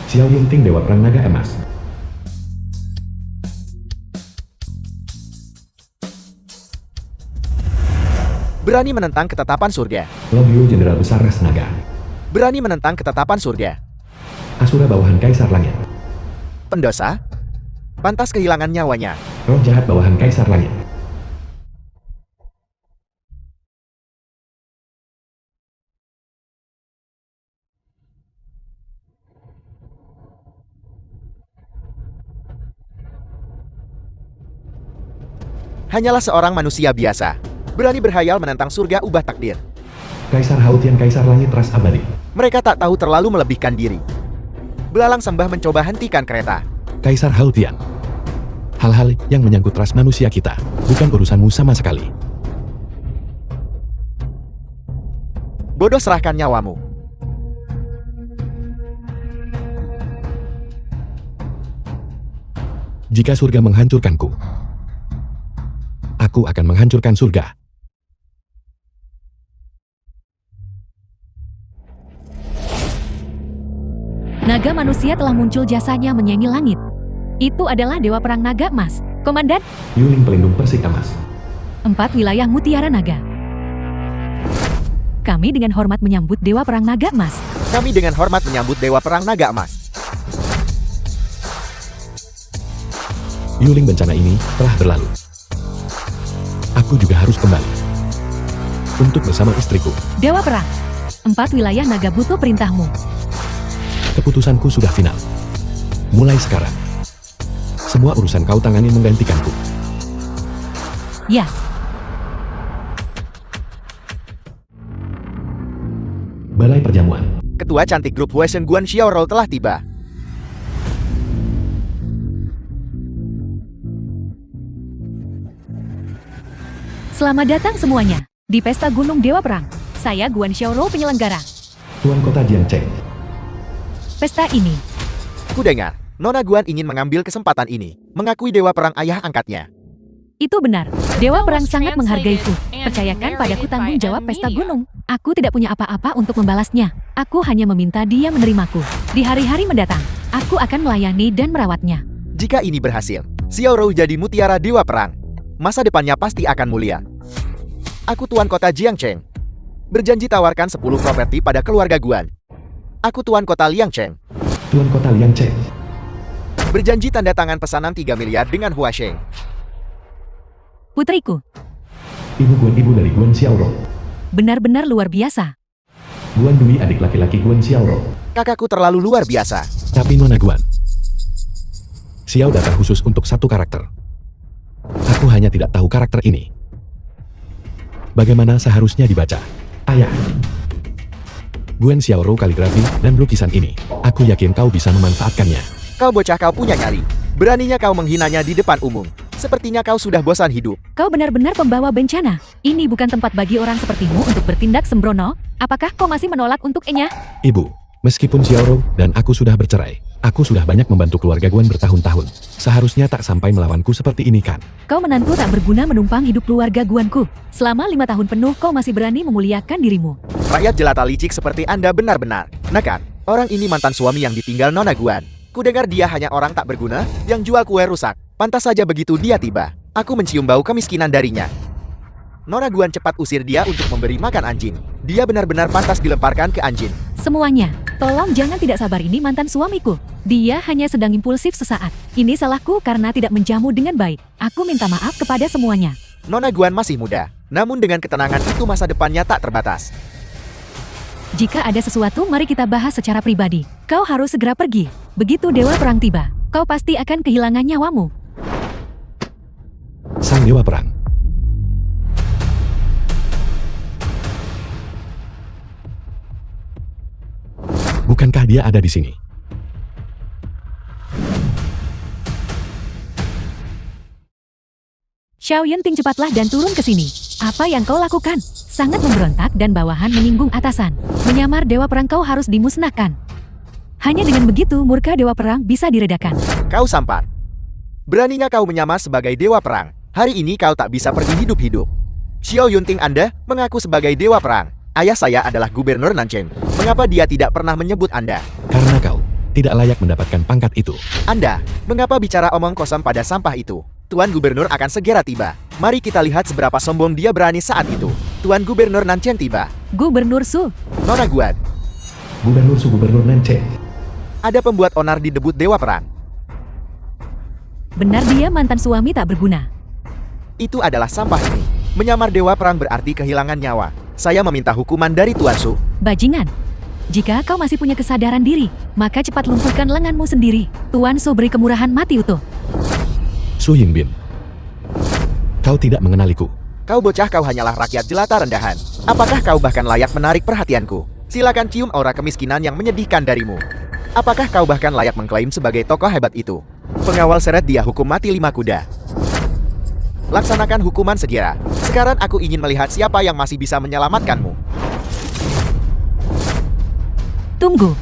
Xiao Yunting Dewa Perang Naga Emas. Berani menentang ketetapan surga. Long Yu Jenderal Besar Ras Naga. Berani menentang ketetapan surga. Asura Bawahan Kaisar Langit. Pendosa? Pantas kehilangan nyawanya. Roh Jahat Bawahan Kaisar Langit. Hanyalah seorang manusia biasa. Berani berhayal menentang surga ubah takdir. Kaisar Hautian Kaisar Langit Ras Abadi. Mereka tak tahu terlalu melebihkan diri. Belalang sembah mencoba hentikan kereta. Kaisar Hautian. Hal-hal yang menyangkut ras manusia kita, bukan urusanmu sama sekali. Bodoh, serahkan nyawamu. Jika surga menghancurkanku, aku akan menghancurkan surga. Naga manusia telah muncul, jasanya menyanyi langit. Itu adalah Dewa Perang Naga Emas. Komandan, Yuling Pelindung Persik Emas. 4 wilayah Mutiara Naga. Kami dengan hormat menyambut Dewa Perang Naga Emas. Kami dengan hormat menyambut Dewa Perang Naga Emas. Yuling, bencana ini telah berlalu. Aku juga harus kembali untuk bersama istriku. Dewa Perang, 4 wilayah naga butuh perintahmu. Keputusanku sudah final. Mulai sekarang, semua urusan kau tangani menggantikanku. Ya, Balai Perjamuan. Ketua cantik grup Huesen Guan Xiaorou telah tiba. selamat datang semuanya di Pesta Gunung Dewa Perang. Saya Guan Xiaorou, penyelenggara. Tuan Kota Jiangcheng. Pesta ini, Ku dengar, Nona Guan ingin mengambil kesempatan ini, mengakui Dewa Perang ayah angkatnya. itu benar. Dewa Perang sangat menghargaiku. Percayakan padaku tanggung jawab Pesta Gunung. Aku tidak punya apa-apa untuk membalasnya. Aku hanya meminta dia menerimaku. Di hari-hari mendatang, aku akan melayani dan merawatnya. Jika ini berhasil, Xiaorou jadi mutiara Dewa Perang. Masa depannya pasti akan mulia. Aku Tuan Kota Jiangcheng. Berjanji tawarkan 10 properti pada keluarga Guan. Aku Tuan Kota Liangcheng. Tuan Kota Liangcheng. Berjanji tanda tangan pesanan 3 miliar dengan Huasheng. Putriku, Ibu Guan, ibu dari Guan Xiaorou. benar-benar luar biasa. Guan Dui, adik laki-laki Guan Xiaorou. Kakakku terlalu luar biasa. Tapi Nona Guan, Xiao datang khusus untuk satu karakter. Aku hanya tidak tahu karakter ini. Bagaimana seharusnya dibaca? Ayah. Guan Xiaorou kaligrafi dan lukisan ini. Aku yakin kau bisa memanfaatkannya. Kau bocah, kau punya nyali. Beraninya kau menghinanya di depan umum. Sepertinya kau sudah bosan hidup. Kau benar-benar pembawa bencana. Ini bukan tempat bagi orang sepertimu untuk bertindak sembrono. Apakah kau masih menolak untuk Enya? Ibu, meskipun Xiaorou dan aku sudah bercerai, aku sudah banyak membantu keluarga Guan bertahun-tahun. Seharusnya tak sampai melawanku seperti ini kan? Kau menantu tak berguna menumpang hidup keluarga Guanku. Selama 5 tahun penuh kau masih berani memuliakan dirimu. Rakyat jelata licik seperti Anda benar-benar nekat. Orang ini mantan suami yang ditinggal Nona Guan. Kudengar dia hanya orang tak berguna yang jual kue rusak. Pantas saja begitu dia tiba, aku mencium bau kemiskinan darinya. Nona Guan cepat usir dia untuk memberi makan anjing. Dia benar-benar pantas dilemparkan ke anjing. Semuanya, tolong jangan tidak sabar, ini mantan suamiku. Dia hanya sedang impulsif sesaat. Ini salahku karena tidak menjamu dengan baik. Aku minta maaf kepada semuanya. Nona Guan masih muda, namun dengan ketenangan itu masa depannya tak terbatas. Jika ada sesuatu, mari kita bahas secara pribadi. Kau harus segera pergi. Begitu Dewa Perang tiba, kau pasti akan kehilangan nyawamu. Sang Dewa Perang. Bukankah dia ada di sini? Xiao Yunting, cepatlah dan turun ke sini. Apa yang kau lakukan? Sangat memberontak dan bawahan menyinggung atasan. Menyamar Dewa Perang, kau harus dimusnahkan. Hanya dengan begitu murka Dewa Perang bisa diredakan. Kau sampar. Beraninya kau menyamar sebagai Dewa Perang. Hari ini kau tak bisa pergi hidup-hidup. Xiao Yunting, Anda mengaku sebagai Dewa Perang. Ayah saya adalah Gubernur Nancheng. Mengapa dia tidak pernah menyebut Anda? Karena kau tidak layak mendapatkan pangkat itu. Anda, mengapa bicara omong kosong pada sampah itu? Tuan Gubernur akan segera tiba. Mari kita lihat seberapa sombong dia berani saat itu. Tuan Gubernur Nanchen tiba. Gubernur Su, Nona Guan, Gubernur Su Gubernur Nanchen. ada pembuat onar di debut Dewa Perang. benar dia mantan suami tak berguna. Itu adalah sampah ini. Menyamar Dewa Perang berarti kehilangan nyawa. Saya meminta hukuman dari Tuan Su. Bajingan. Jika kau masih punya kesadaran diri, maka cepat lumpuhkan lenganmu sendiri. Tuan Su beri kemurahan mati utuh. Su Yingbin. Kau tidak mengenaliku. Kau bocah, kau hanyalah rakyat jelata rendahan. Apakah kau bahkan layak menarik perhatianku? Silakan cium aura kemiskinan yang menyedihkan darimu. Apakah kau bahkan layak mengklaim sebagai tokoh hebat itu? Pengawal seret dia hukum mati 5 kuda. Laksanakan hukuman segera. Sekarang aku ingin melihat siapa yang masih bisa menyelamatkanmu. Tunggu.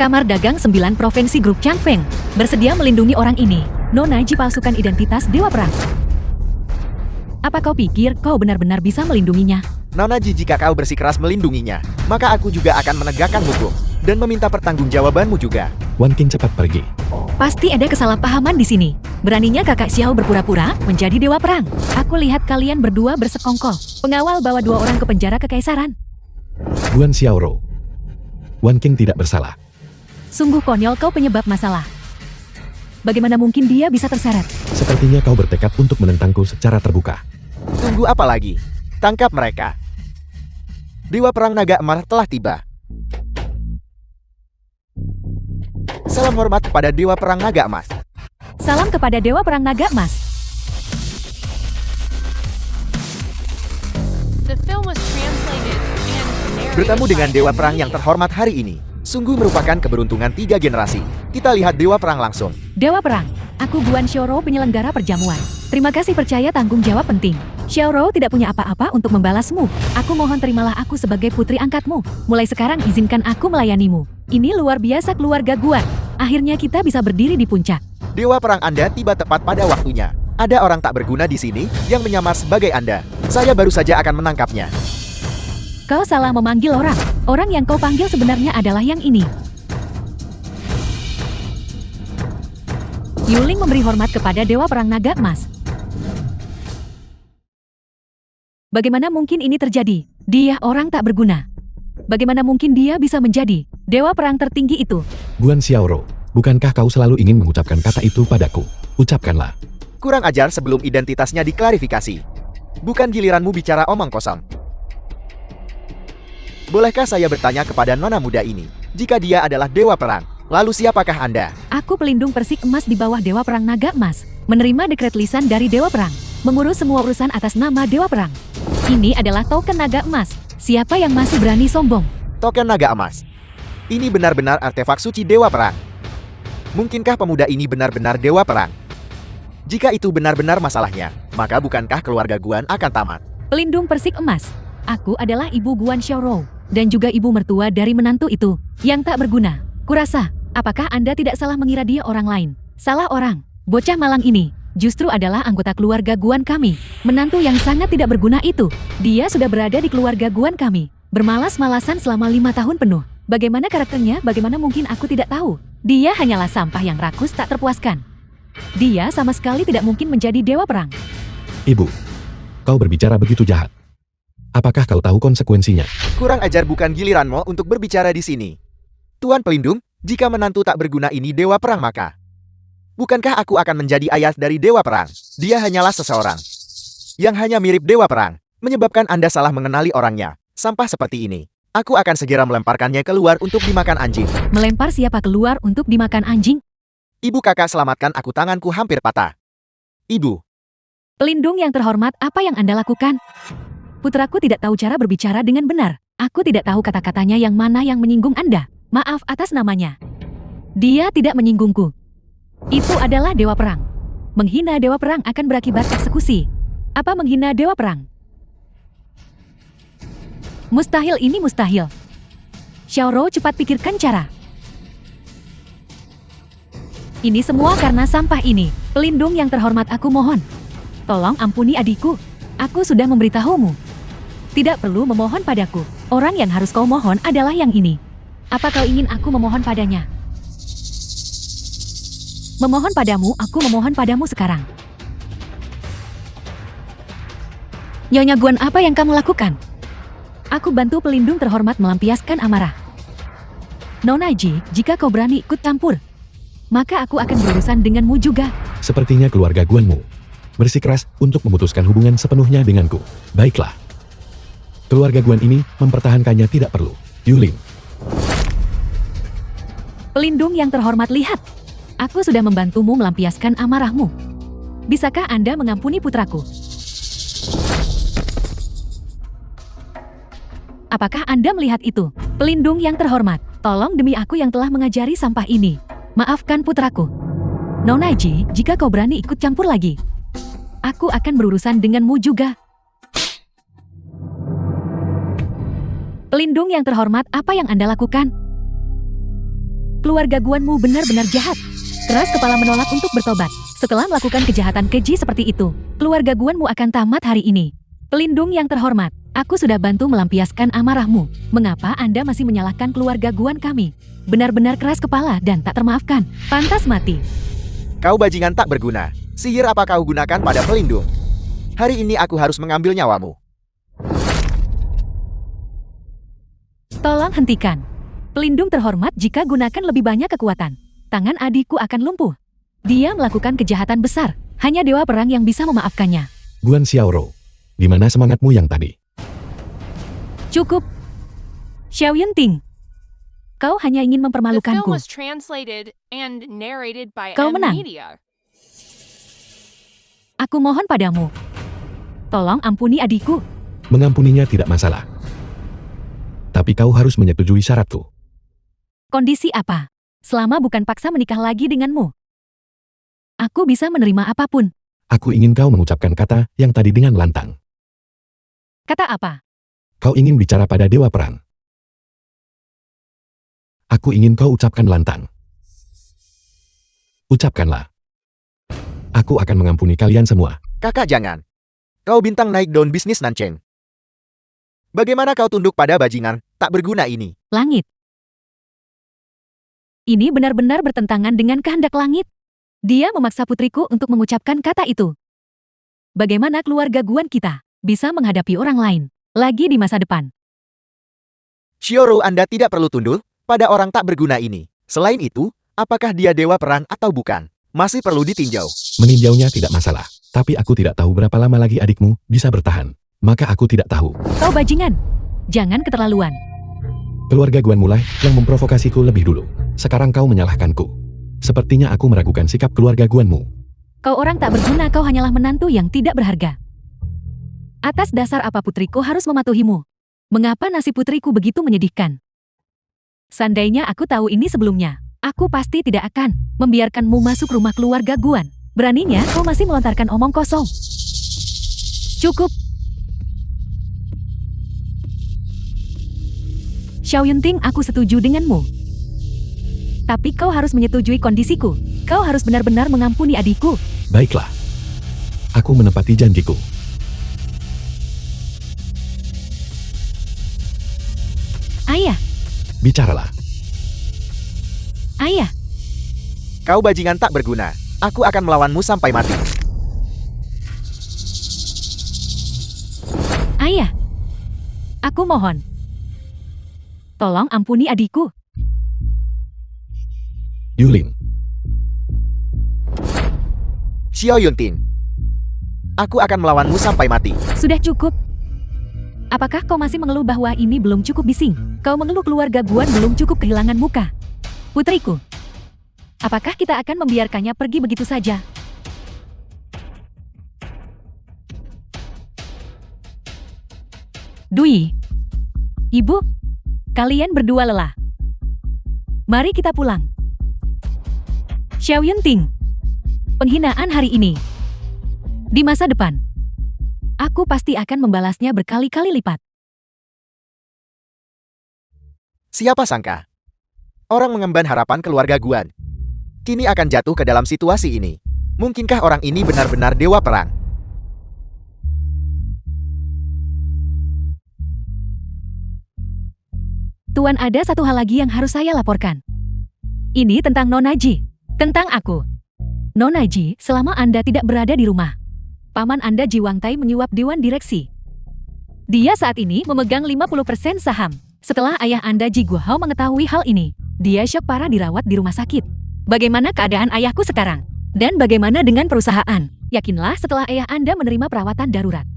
Kamar Dagang 9 Provinsi Grup Changfeng bersedia melindungi orang ini. Nona Ji palsukan identitas Dewa Perang. Apa kau pikir kau benar-benar bisa melindunginya? Nona Ji, jika kau bersikeras melindunginya, maka aku juga akan menegakkan hukum dan meminta pertanggungjawabanmu juga. Wan King cepat pergi. Pasti ada kesalahpahaman di sini. Beraninya kakak Xiao berpura-pura menjadi Dewa Perang. Aku lihat kalian berdua bersekongkol. Pengawal bawa 2 orang ke penjara kekaisaran. Guan Xiaoro. Wan King tidak bersalah. Sungguh konyol, kau penyebab masalah. Bagaimana mungkin dia bisa terseret? Sepertinya kau bertekad untuk menentangku secara terbuka. Tunggu apa lagi? Tangkap mereka. Dewa Perang Naga Emas telah tiba. Salam hormat kepada Dewa Perang Naga Emas. Salam kepada Dewa Perang Naga Emas. The film was translated and narrated Bertemu dengan by Dewa Ed Perang yang Media. terhormat hari ini sungguh merupakan keberuntungan 3 generasi. Kita lihat Dewa Perang langsung. Dewa Perang, aku Guan Xiaoro, penyelenggara perjamuan. Terima kasih percaya tanggung jawab penting. Xiaoro tidak punya apa-apa untuk membalasmu. Aku mohon terimalah aku sebagai putri angkatmu. Mulai sekarang izinkan aku melayanimu. Ini luar biasa keluarga Guan. Akhirnya kita bisa berdiri di puncak. Dewa Perang Anda tiba tepat pada waktunya. Ada orang tak berguna di sini yang menyamar sebagai Anda. Saya baru saja akan menangkapnya. Kau salah memanggil orang. Orang yang kau panggil sebenarnya adalah yang ini. Yuling memberi hormat kepada Dewa Perang Naga Emas. Bagaimana mungkin ini terjadi? Dia orang tak berguna. Bagaimana mungkin dia bisa menjadi Dewa Perang tertinggi itu? Guan Xiaoro, bukankah kau selalu ingin mengucapkan kata itu padaku? Ucapkanlah. Kurang ajar sebelum identitasnya diklarifikasi. Bukan giliranmu bicara omong kosong. Bolehkah saya bertanya kepada nona muda ini, jika dia adalah Dewa Perang, lalu siapakah Anda? Aku pelindung persik emas di bawah Dewa Perang Naga Emas. Menerima dekret lisan dari Dewa Perang. Mengurus semua urusan atas nama Dewa Perang. Ini adalah token Naga Emas. Siapa yang masih berani sombong? Token Naga Emas. Ini benar-benar artefak suci Dewa Perang. Mungkinkah pemuda ini benar-benar Dewa Perang? Jika itu benar-benar masalahnya, maka bukankah keluarga Guan akan tamat? Pelindung persik emas. Aku adalah ibu Guan Xiaoro. Dan juga ibu mertua dari menantu itu. Yang tak berguna. Kurasa, apakah Anda tidak salah mengira dia orang lain? Salah orang. Bocah malang ini justru adalah anggota keluarga Guan kami. Menantu yang sangat tidak berguna itu. Dia sudah berada di keluarga Guan kami. Bermalas-malasan selama 5 tahun penuh. Bagaimana karakternya? Bagaimana mungkin aku tidak tahu? Dia hanyalah sampah yang rakus tak terpuaskan. Dia sama sekali tidak mungkin menjadi Dewa Perang. Ibu, kau berbicara begitu jahat. Apakah kau tahu konsekuensinya? Kurang ajar, bukan giliranmu untuk berbicara di sini. Tuan Pelindung, jika menantu tak berguna ini Dewa Perang, maka bukankah aku akan menjadi ayah dari Dewa Perang? Dia hanyalah seseorang yang hanya mirip Dewa Perang, menyebabkan Anda salah mengenali orangnya. Sampah seperti ini. Aku akan segera melemparkannya keluar untuk dimakan anjing. Melempar siapa keluar untuk dimakan anjing? Ibu, kakak, selamatkan aku, tanganku hampir patah. Ibu, Pelindung yang terhormat, apa yang Anda lakukan? Putraku tidak tahu cara berbicara dengan benar. Aku tidak tahu kata-katanya yang mana yang menyinggung Anda. Maaf atas namanya. Dia tidak menyinggungku. Itu adalah Dewa Perang. Menghina Dewa Perang akan berakibat eksekusi. Apa menghina Dewa Perang? Mustahil, ini mustahil. Xiaoro, cepat pikirkan cara. Ini semua karena sampah ini. Pelindung yang terhormat, aku mohon. Tolong ampuni adikku. Aku sudah memberitahumu. Tidak perlu memohon padaku. Orang yang harus kau mohon adalah yang ini. Apa kau ingin aku memohon padanya? Memohon padamu, aku memohon padamu sekarang. Nyonya Guan, apa yang kamu lakukan? Aku bantu pelindung terhormat melampiaskan amarah. Nona Ji, jika kau berani ikut campur, maka aku akan berurusan denganmu juga. Sepertinya keluarga Guanmu bersikeras untuk memutuskan hubungan sepenuhnya denganku. Baiklah. Keluarga Guan ini mempertahankannya tidak perlu. Yulin. Pelindung yang terhormat, lihat. Aku sudah membantumu melampiaskan amarahmu. Bisakah Anda mengampuni putraku? Apakah Anda melihat itu? Pelindung yang terhormat, tolong demi aku yang telah mengajari sampah ini. Maafkan putraku. Nona Ji, jika kau berani ikut campur lagi, aku akan berurusan denganmu juga. Pelindung yang terhormat, apa yang Anda lakukan? Keluarga Guanmu benar-benar jahat. Keras kepala menolak untuk bertobat. Setelah melakukan kejahatan keji seperti itu, keluarga Guanmu akan tamat hari ini. Pelindung yang terhormat, aku sudah bantu melampiaskan amarahmu. Mengapa Anda masih menyalahkan keluarga Guan kami? Benar-benar keras kepala dan tak termaafkan. Pantas mati. Kau bajingan tak berguna. Sihir apa kau gunakan pada pelindung? Hari ini aku harus mengambil nyawamu. Tolong hentikan. Pelindung terhormat, jika gunakan lebih banyak kekuatan, tangan adikku akan lumpuh. Dia melakukan kejahatan besar. Hanya dewa perang yang bisa memaafkannya. Guan Xiaoro, di mana semangatmu yang tadi? Cukup. Xiao Yunting, kau hanya ingin The film mempermalukanku. was translated and narrated by Kau M menang. Media. Aku mohon padamu. Tolong ampuni adikku. Mengampuninya tidak masalah. Tapi kau harus menyetujui syaratku. Kondisi apa? Selama bukan paksa menikah lagi denganmu, aku bisa menerima apapun. Aku ingin kau mengucapkan kata yang tadi dengan lantang. Kata apa? Kau ingin bicara pada dewa perang. Aku ingin kau ucapkan lantang. Ucapkanlah. Aku akan mengampuni kalian semua. Kakak jangan. Kau bintang naik daun bisnis Nanceng. Bagaimana kau tunduk pada bajingan tak berguna ini? Langit. Ini benar-benar bertentangan dengan kehendak langit. Dia memaksa putriku untuk mengucapkan kata itu. Bagaimana keluarga Guan kita bisa menghadapi orang lain lagi di masa depan? Xiaoro, Anda tidak perlu tunduk pada orang tak berguna ini. Selain itu, apakah dia dewa perang atau bukan? Masih perlu ditinjau. Meninjaunya tidak masalah. Tapi aku tidak tahu berapa lama lagi adikmu bisa bertahan. Maka aku tidak tahu. Kau bajingan. Jangan keterlaluan. Keluarga Guan mulai yang memprovokasiku lebih dulu. Sekarang kau menyalahkanku. Sepertinya aku meragukan sikap keluarga Guanmu. Kau orang tak berguna, kau hanyalah menantu yang tidak berharga. Atas dasar apa putriku harus mematuhimu? Mengapa nasib putriku begitu menyedihkan? Seandainya aku tahu ini sebelumnya, aku pasti tidak akan membiarkanmu masuk rumah keluarga Guan. Beraninya kau masih melontarkan omong kosong. Cukup. Xiao Yunting, aku setuju denganmu. Tapi kau harus menyetujui kondisiku. Kau harus benar-benar mengampuni adikku. Baiklah. Aku menepati janjiku. Ayah, Bicaralah. ayah. Kau bajingan tak berguna. Aku akan melawanmu sampai mati. Ayah, aku mohon. Tolong ampuni adikku. Yulin. Xiao Yunting, aku akan melawanmu sampai mati. Sudah cukup. Apakah kau masih mengeluh bahwa ini belum cukup bising? Kau mengeluh keluarga Guan belum cukup kehilangan muka. Putriku, apakah kita akan membiarkannya pergi begitu saja? Dui, Ibu, kalian berdua lelah. Mari kita pulang. Xiao Yunting, penghinaan hari ini. Di masa depan, aku pasti akan membalasnya berkali-kali lipat. Siapa sangka? Orang mengemban harapan keluarga Guan kini akan jatuh ke dalam situasi ini. Mungkinkah orang ini benar-benar dewa perang? Tuan, ada satu hal lagi yang harus saya laporkan. Ini tentang Nona Ji. Tentang aku. Nona Ji, selama Anda tidak berada di rumah, paman Anda Ji Wang Tai menyuap Dewan Direksi. Dia saat ini memegang 50% saham. Setelah ayah Anda Ji Guohao mengetahui hal ini, dia syok parah dirawat di rumah sakit. Bagaimana keadaan ayahku sekarang? Dan bagaimana dengan perusahaan? Yakinlah setelah ayah Anda menerima perawatan darurat.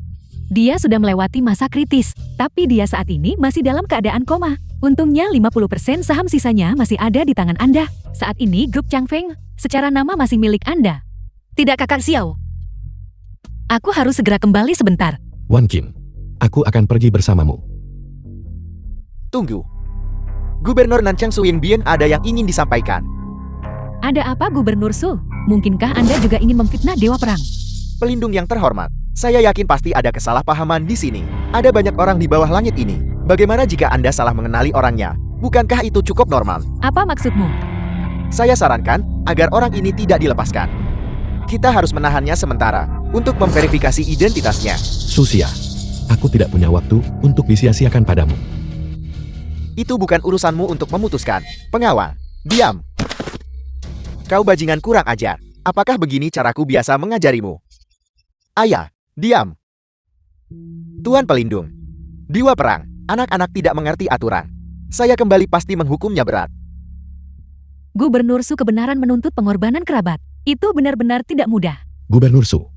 Dia sudah melewati masa kritis, tapi dia saat ini masih dalam keadaan koma. Untungnya 50% saham sisanya masih ada di tangan Anda. Saat ini grup Changfeng secara nama masih milik Anda. Tidak, Kakak Xiao. Aku harus segera kembali sebentar. Wan Qin, aku akan pergi bersamamu. Tunggu. Gubernur Nanchang Su Yingbien ada yang ingin disampaikan. Ada apa, Gubernur Su? Mungkinkah Anda juga ingin memfitnah Dewa Perang? Pelindung yang terhormat, saya yakin pasti ada kesalahpahaman di sini. Ada banyak orang di bawah langit ini. Bagaimana jika Anda salah mengenali orangnya? Bukankah itu cukup normal? Apa maksudmu? Saya sarankan agar orang ini tidak dilepaskan. Kita harus menahannya sementara untuk memverifikasi identitasnya. Susia, aku tidak punya waktu untuk disia-siakan padamu. Itu bukan urusanmu untuk memutuskan. Pengawal, diam. Kau bajingan kurang ajar. Apakah begini caraku biasa mengajarimu? Ayah, diam. Tuan pelindung. Dewa Perang, anak-anak tidak mengerti aturan. Saya kembali pasti menghukumnya berat. Gubernur Su kebenaran menuntut pengorbanan kerabat. Itu benar-benar tidak mudah. Gubernur Su,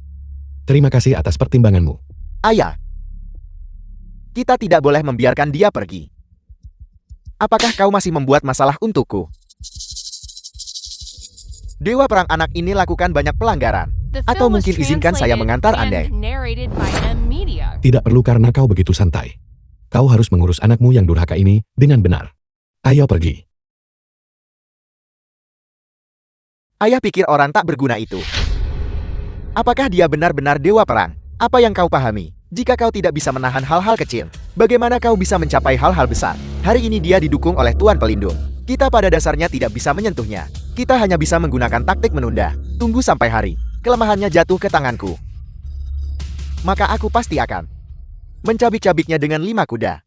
terima kasih atas pertimbanganmu. Ayah, kita tidak boleh membiarkan dia pergi. Apakah kau masih membuat masalah untukku? Dewa Perang anak ini lakukan banyak pelanggaran. The Atau film was mungkin izinkan saya translated mengantar and Anda. narrated by M Media. Tidak perlu karena kau begitu santai. Kau harus mengurus anakmu yang durhaka ini dengan benar. Ayo pergi. Ayah pikir orang tak berguna itu. Apakah dia benar-benar Dewa Perang? Apa yang kau pahami? Jika kau tidak bisa menahan hal-hal kecil, bagaimana kau bisa mencapai hal-hal besar? Hari ini dia didukung oleh Tuan Pelindung. Kita pada dasarnya tidak bisa menyentuhnya. Kita hanya bisa menggunakan taktik menunda. Tunggu sampai hari kelemahannya jatuh ke tanganku. Maka aku pasti akan mencabik-cabiknya dengan 5 kuda.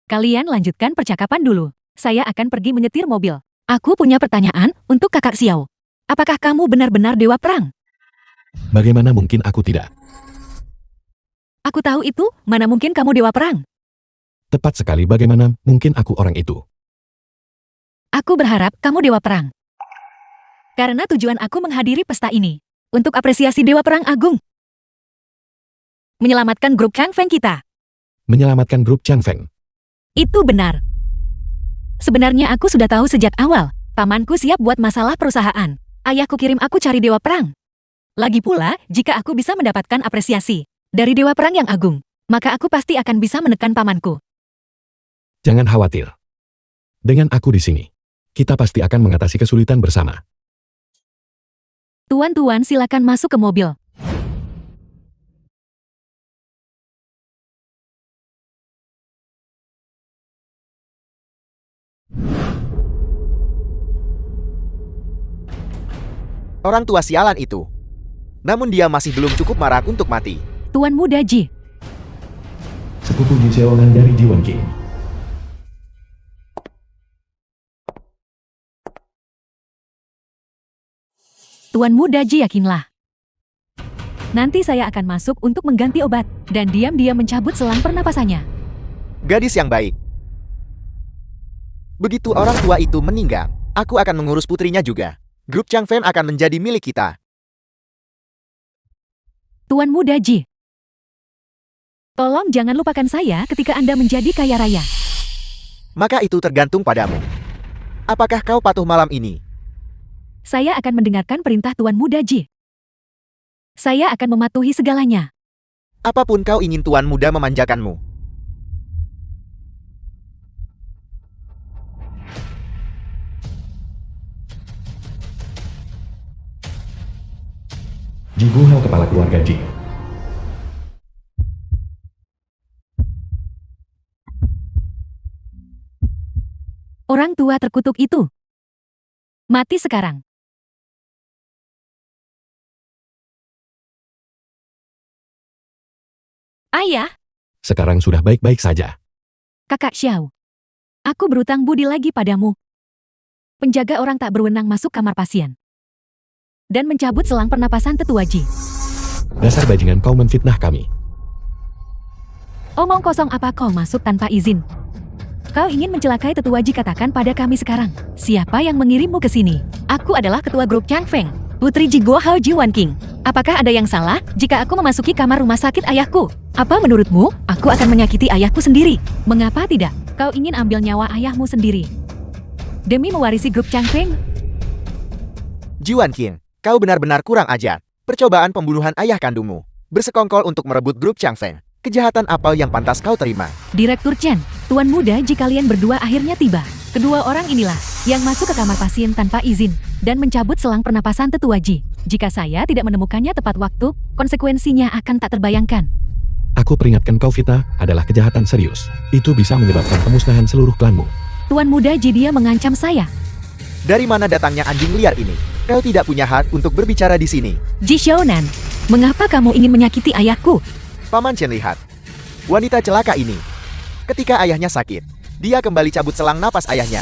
Kalian lanjutkan percakapan dulu. Saya akan pergi menyetir mobil. Aku punya pertanyaan untuk Kakak Xiao. Apakah kamu benar-benar Dewa Perang? Bagaimana mungkin aku tidak? Aku tahu itu, mana mungkin kamu Dewa Perang? Tepat sekali, bagaimana mungkin aku orang itu? Aku berharap kamu Dewa Perang. Karena tujuan aku menghadiri pesta ini. Untuk apresiasi Dewa Perang Agung. Menyelamatkan grup Changfeng kita. Menyelamatkan grup Changfeng. Itu benar. Sebenarnya aku sudah tahu sejak awal. Pamanku siap buat masalah perusahaan. Ayahku kirim aku cari Dewa Perang. Lagi pula, jika aku bisa mendapatkan apresiasi dari Dewa Perang yang agung, maka aku pasti akan bisa menekan pamanku. Jangan khawatir. Dengan aku di sini, kita pasti akan mengatasi kesulitan bersama. Tuan-tuan, silakan masuk ke mobil. Orang tua sialan itu. Namun dia masih belum cukup marah untuk mati. Tuan Muda Ji, Sepupu Ji Seongan dari Jiwon King. Tuan Muda Ji, yakinlah. Nanti saya akan masuk untuk mengganti obat, dan diam-diam mencabut selang pernapasannya. Gadis yang baik. Begitu orang tua itu meninggal, aku akan mengurus putrinya juga. Grup Changfeng akan menjadi milik kita. Tuan Muda Ji, tolong jangan lupakan saya ketika Anda menjadi kaya raya. Maka itu tergantung padamu. Apakah kau patuh malam ini? Saya akan mendengarkan perintah Tuan Muda Ji. Saya akan mematuhi segalanya. Apapun kau ingin Tuan Muda memanjakanmu. Ji Guohao, kepala keluarga Ji. Orang tua terkutuk itu mati sekarang. Ayah, sekarang sudah baik-baik saja. Kakak Xiao. Aku berutang budi lagi padamu. Penjaga orang tak berwenang masuk kamar pasien. Dan mencabut selang pernapasan tetua Ji. Dasar bajingan kau menfitnah kami. Omong kosong apa kau masuk tanpa izin? Kau ingin mencelakai tetua Ji, katakan pada kami sekarang. Siapa yang mengirimmu ke sini? Aku adalah ketua grup Chang Feng, putri Ji Guo Hao Ji Wan King. Apakah ada yang salah jika aku memasuki kamar rumah sakit ayahku? Apa menurutmu, aku akan menyakiti ayahku sendiri? Mengapa tidak? Kau ingin ambil nyawa ayahmu sendiri. Demi mewarisi grup Chang Feng? Ji Wan King, kau benar-benar kurang ajar. Percobaan pembunuhan ayah kandungmu. Bersekongkol untuk merebut grup Chang Feng. Kejahatan apa yang pantas kau terima? Direktur Chen, Tuan Muda Ji, kalian berdua akhirnya tiba. Kedua orang inilah yang masuk ke kamar pasien tanpa izin dan mencabut selang pernapasan tetua Ji. Jika saya tidak menemukannya tepat waktu, konsekuensinya akan tak terbayangkan. Aku peringatkan kau, fitnah adalah kejahatan serius. Itu bisa menyebabkan pemusnahan seluruh klanmu. Tuan Muda Ji, dia mengancam saya. Dari mana datangnya anjing liar ini? Kau tidak punya hak untuk berbicara di sini. Ji Xiaonan, mengapa kamu ingin menyakiti ayahku? Paman Chen, lihat. Wanita celaka ini. Ketika ayahnya sakit, dia kembali cabut selang napas ayahnya.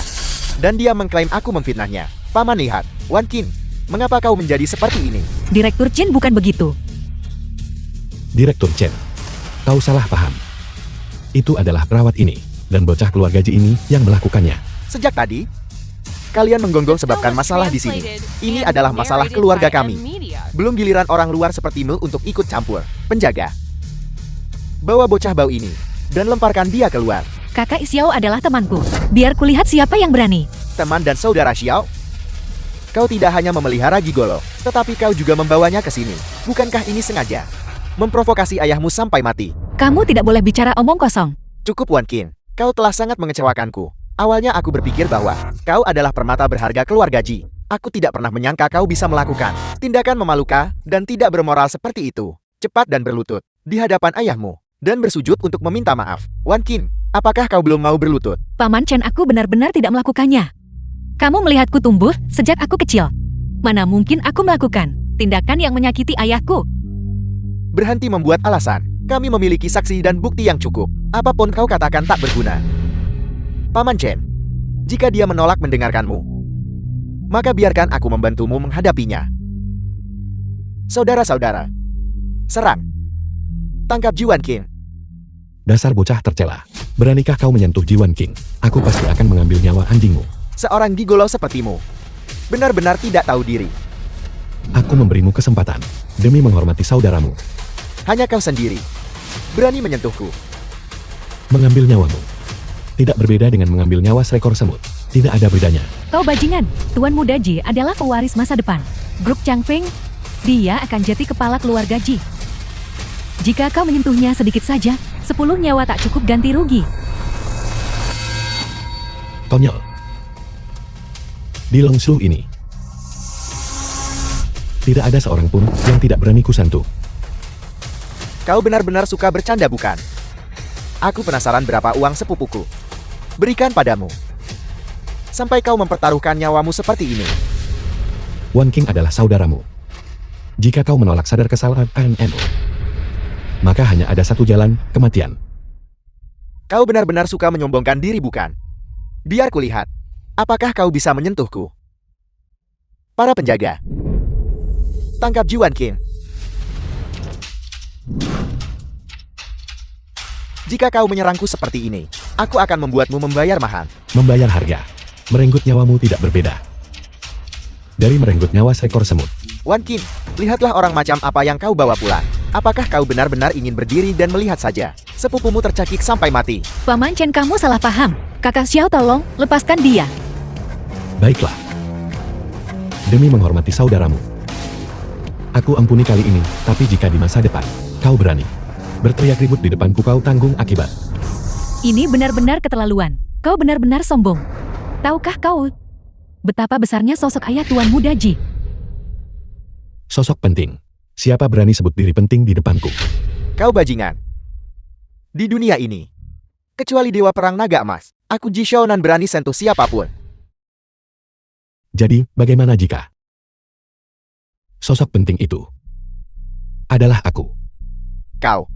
Dan dia mengklaim aku memfitnahnya. Paman lihat, Wan Qin, mengapa kau menjadi seperti ini? Direktur Chen, bukan begitu. Direktur Chen, kau salah paham. Itu adalah perawat ini, dan bocah keluarga Ji ini yang melakukannya. Sejak tadi, kalian menggonggong sebabkan masalah di sini. Ini adalah masalah keluarga kami. Belum giliran orang luar sepertimu untuk ikut campur. Penjaga, bawa bocah bau ini dan lemparkan dia keluar. Kakak Xiao adalah temanku. Biar kulihat siapa yang berani. Teman dan saudara Xiao, kau tidak hanya memelihara gigolo, tetapi kau juga membawanya ke sini. Bukankah ini sengaja? Memprovokasi ayahmu sampai mati. Kamu tidak boleh bicara omong kosong. Cukup, Wan Qin. Kau telah sangat mengecewakanku. Awalnya aku berpikir bahwa kau adalah permata berharga keluarga Ji. Aku tidak pernah menyangka kau bisa melakukan tindakan memalukan dan tidak bermoral seperti itu. Cepat dan berlutut di hadapan ayahmu dan bersujud untuk meminta maaf. Wan Qin, apakah kau belum mau berlutut? Paman Chen, aku benar-benar tidak melakukannya. Kamu melihatku tumbuh sejak aku kecil. Mana mungkin aku melakukan tindakan yang menyakiti ayahku? Berhenti membuat alasan. Kami memiliki saksi dan bukti yang cukup. Apapun kau katakan tak berguna. Paman Chen, jika dia menolak mendengarkanmu, maka biarkan aku membantumu menghadapinya. Saudara-saudara, serang. Tangkap Ji Wan King. Dasar bocah tercela. Beranikah kau menyentuh Ji Wan King? Aku pasti akan mengambil nyawa anjingmu. Seorang gigolo sepertimu benar-benar tidak tahu diri. Aku memberimu kesempatan demi menghormati saudaramu. Hanya kau sendiri berani menyentuhku. Mengambil nyawamu tidak berbeda dengan mengambil nyawa seekor semut. Tidak ada bedanya. Kau bajingan. Tuan Muda Ji adalah pewaris masa depan grup Chang Feng. Dia akan jadi kepala keluarga Ji. Jika kau menyentuhnya sedikit saja, 10 nyawa tak cukup ganti rugi. Konyol. Di Longshu ini tidak ada seorang pun yang tidak berani kusentuh. Kau benar-benar suka bercanda, bukan? Aku penasaran berapa uang sepupuku berikan padamu sampai kau mempertaruhkan nyawamu seperti ini. Wan King adalah saudaramu. Jika kau menolak sadar kesalahanmu, maka hanya ada satu jalan, kematian. Kau benar-benar suka menyombongkan diri, bukan? Biar kulihat, apakah kau bisa menyentuhku? Para penjaga, tangkap Ji Wan King. Jika kau menyerangku seperti ini, aku akan membuatmu membayar mahal. Membayar harga. Merenggut nyawamu tidak berbeda dari merenggut nyawa seekor semut. Wan Qin, lihatlah orang macam apa yang kau bawa pulang. Apakah kau benar-benar ingin berdiri dan melihat saja sepupumu tercakik sampai mati? Paman Chen, kamu salah paham. Kakak Xiao, tolong lepaskan dia. Baiklah. Demi menghormati saudaramu, aku ampuni kali ini, tapi jika di masa depan kau berani berteriak ribut di depanku, kau tanggung akibat. Ini benar-benar keterlaluan. Kau benar-benar sombong. Tahukah kau betapa besarnya sosok ayah Tuan Muda Ji? Sosok penting. Siapa berani sebut diri penting di depanku? Kau bajingan. Di dunia ini, kecuali Dewa Perang Naga Emas, aku Ji Xiaonan berani sentuh siapapun. Jadi, bagaimana jika sosok penting itu adalah aku? Kau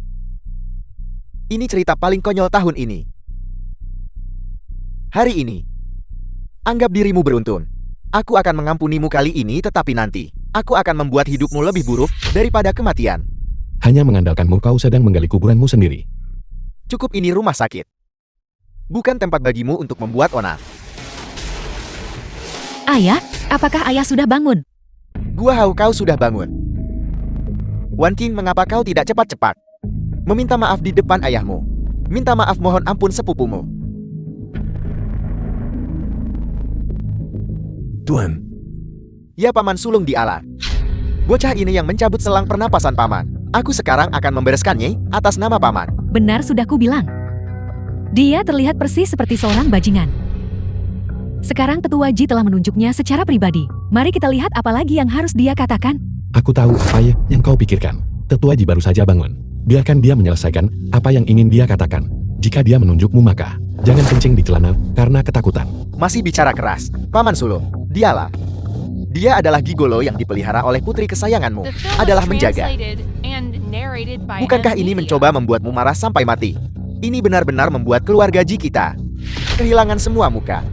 Ini cerita paling konyol tahun ini. Hari ini, anggap dirimu beruntun. Aku akan mengampunimu kali ini, tetapi nanti, aku akan membuat hidupmu lebih buruk daripada kematian. Hanya mengandalkanmu kau sedang menggali kuburanmu sendiri. Cukup, ini rumah sakit. Bukan tempat bagimu untuk membuat onar. Ayah, apakah ayah sudah bangun? Gua tahu kau sudah bangun. Wan Qing, mengapa kau tidak cepat-cepat meminta maaf di depan ayahmu? Minta maaf, mohon ampun sepupumu. Tuan, Ya, Paman sulung dialah. Bocah ini yang mencabut selang pernapasan Paman. Aku sekarang akan membereskannya atas nama Paman. Benar sudah ku bilang. Dia terlihat persis seperti seorang bajingan. Sekarang Tetua Ji telah menunjuknya secara pribadi. Mari kita lihat apa lagi yang harus dia katakan. Aku tahu apa yang kau pikirkan. Tetua Ji baru saja bangun. Biarkan dia menyelesaikan apa yang ingin dia katakan. Jika dia menunjukmu maka, jangan kencing di celana karena ketakutan. Masih bicara keras. Paman sulung, dialah. Dia adalah gigolo yang dipelihara oleh putri kesayanganmu. The film Adalah was menjaga. translated and narrated by Bukankah ini NVIDIA? mencoba membuatmu marah sampai mati? Ini benar-benar membuat keluarga Ji kita kehilangan semua muka.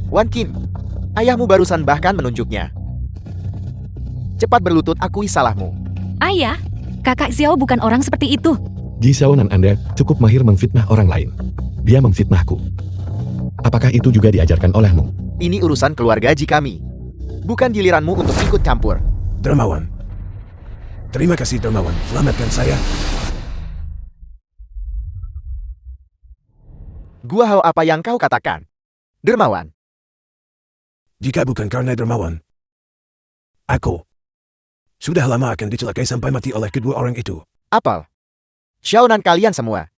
Wan Qing, ayahmu barusan bahkan menunjuknya. Cepat berlutut, akui salahmu. Ayah, kakak Xiao bukan orang seperti itu. Ji Xiaonan Anda cukup mahir memfitnah orang lain. Dia memfitnahku. Apakah itu juga diajarkan olehmu? Ini urusan keluarga Ji kami. Bukan giliranmu untuk ikut campur. Dermawan. Terima kasih Dermawan, selamatkan saya. Gua tahu apa yang kau katakan. Dermawan, Jika bukan karena Dermawan, aku sudah lama akan dicelakai sampai mati oleh kedua orang itu. apel. Xiaonan kalian semua.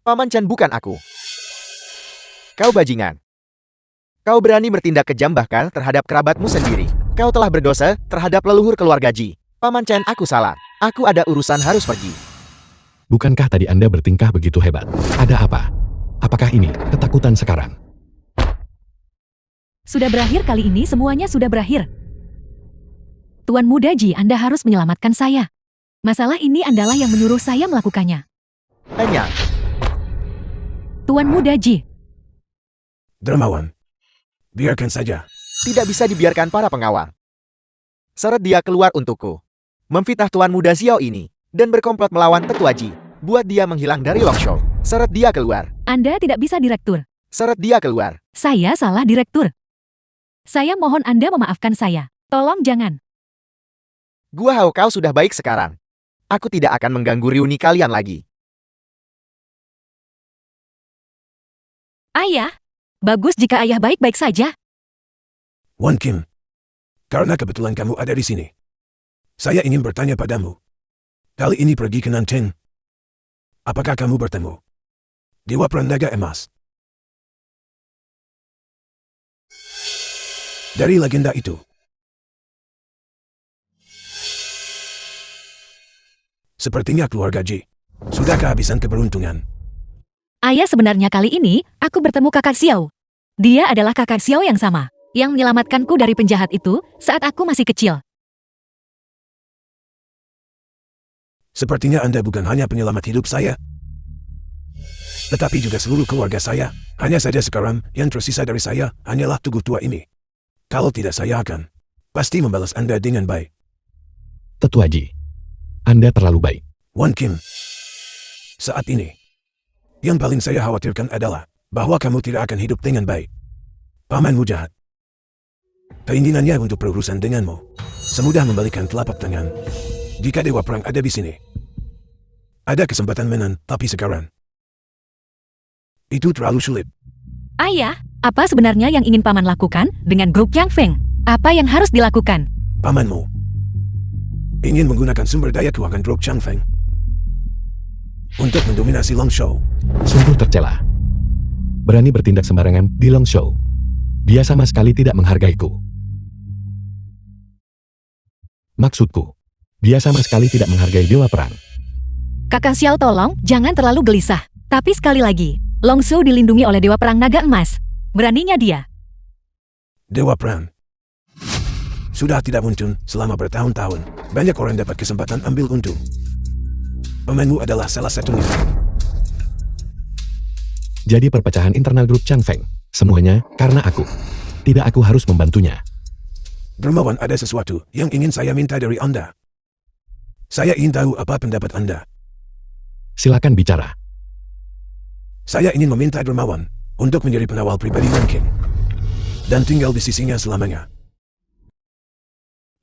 Paman Chen bukan aku. Kau bajingan. Kau berani bertindak kejam bahkan terhadap kerabatmu sendiri. Kau telah berdosa terhadap leluhur keluarga Ji. Paman Chen, aku salah. Aku ada urusan harus pergi. Bukankah tadi Anda bertingkah begitu hebat? Ada apa? Apakah ini ketakutan sekarang? Sudah berakhir kali ini, semuanya sudah berakhir. Tuan Muda Ji, Anda harus menyelamatkan saya. Masalah ini Andalah yang menyuruh saya melakukannya. Tanya, Tuan Muda Ji, Dermawan, biarkan saja. tidak bisa dibiarkan para pengawal. Seret dia keluar untukku. Memfitnah Tuan Muda Xiao ini. Dan berkomplot melawan Tetua Ji. Buat dia menghilang dari Longshow. Seret dia keluar. Anda tidak bisa direktur. Seret dia keluar. Saya salah direktur. Saya mohon Anda memaafkan saya. Tolong jangan. Gua tahu kau sudah baik sekarang. Aku tidak akan mengganggu reuni kalian lagi. Ayah, bagus jika ayah baik-baik saja. Wan Kim, karena kebetulan kamu ada di sini, saya ingin bertanya padamu. Kali ini pergi ke Nanten. Apakah kamu bertemu Dewa Perang Naga Emas? Dari legenda itu. Sepertinya keluarga Ji sudah kehabisan keberuntungan. Ayah, sebenarnya kali ini, aku bertemu kakak Xiao. Dia adalah kakak Xiao yang sama, yang menyelamatkanku dari penjahat itu saat aku masih kecil. Sepertinya Anda bukan hanya penyelamat hidup saya, tetapi juga seluruh keluarga saya. Hanya saja sekarang yang tersisa dari saya hanyalah tubuh tua ini. Kalau tidak, saya akan pasti membalas Anda dengan baik. Tetua Ji, Anda terlalu baik. Wan Kim, saat ini, yang paling saya khawatirkan adalah bahwa kamu tidak akan hidup dengan baik. Pamanmu jahat. Keinginannya untuk berurusan denganmu semudah membalikan telapak tangan. Jika Dewa Perang ada di sini, ada kesempatan menang, tapi sekarang itu terlalu sulit. Ayah, apa sebenarnya yang ingin Paman lakukan dengan grup Yang Feng? Apa yang harus dilakukan? Pamanmu ingin menggunakan sumber daya keuangan Drog Changfeng untuk mendominasi Longshow. Sungguh tercela. Berani bertindak sembarangan di Longshow. Dia sama sekali tidak menghargaiku. Maksudku, dia sama sekali tidak menghargai Dewa Perang. Kakak Xiao, tolong, jangan terlalu gelisah. Tapi sekali lagi, Longshow dilindungi oleh Dewa Perang Naga Emas. Beraninya dia. Dewa Perang sudah tidak muncul selama bertahun-tahun. Banyak orang dapat kesempatan ambil untung. Pamanmu adalah salah satunya. Jadi perpecahan internal grup Chang Feng. Semuanya karena aku. Tidak, aku harus membantunya. Dermawan, ada sesuatu yang ingin saya minta dari Anda. Saya ingin tahu apa pendapat Anda. Silakan bicara. Saya ingin meminta Dermawan untuk menjadi pengawal pribadi Wan King. Dan tinggal di sisinya selamanya.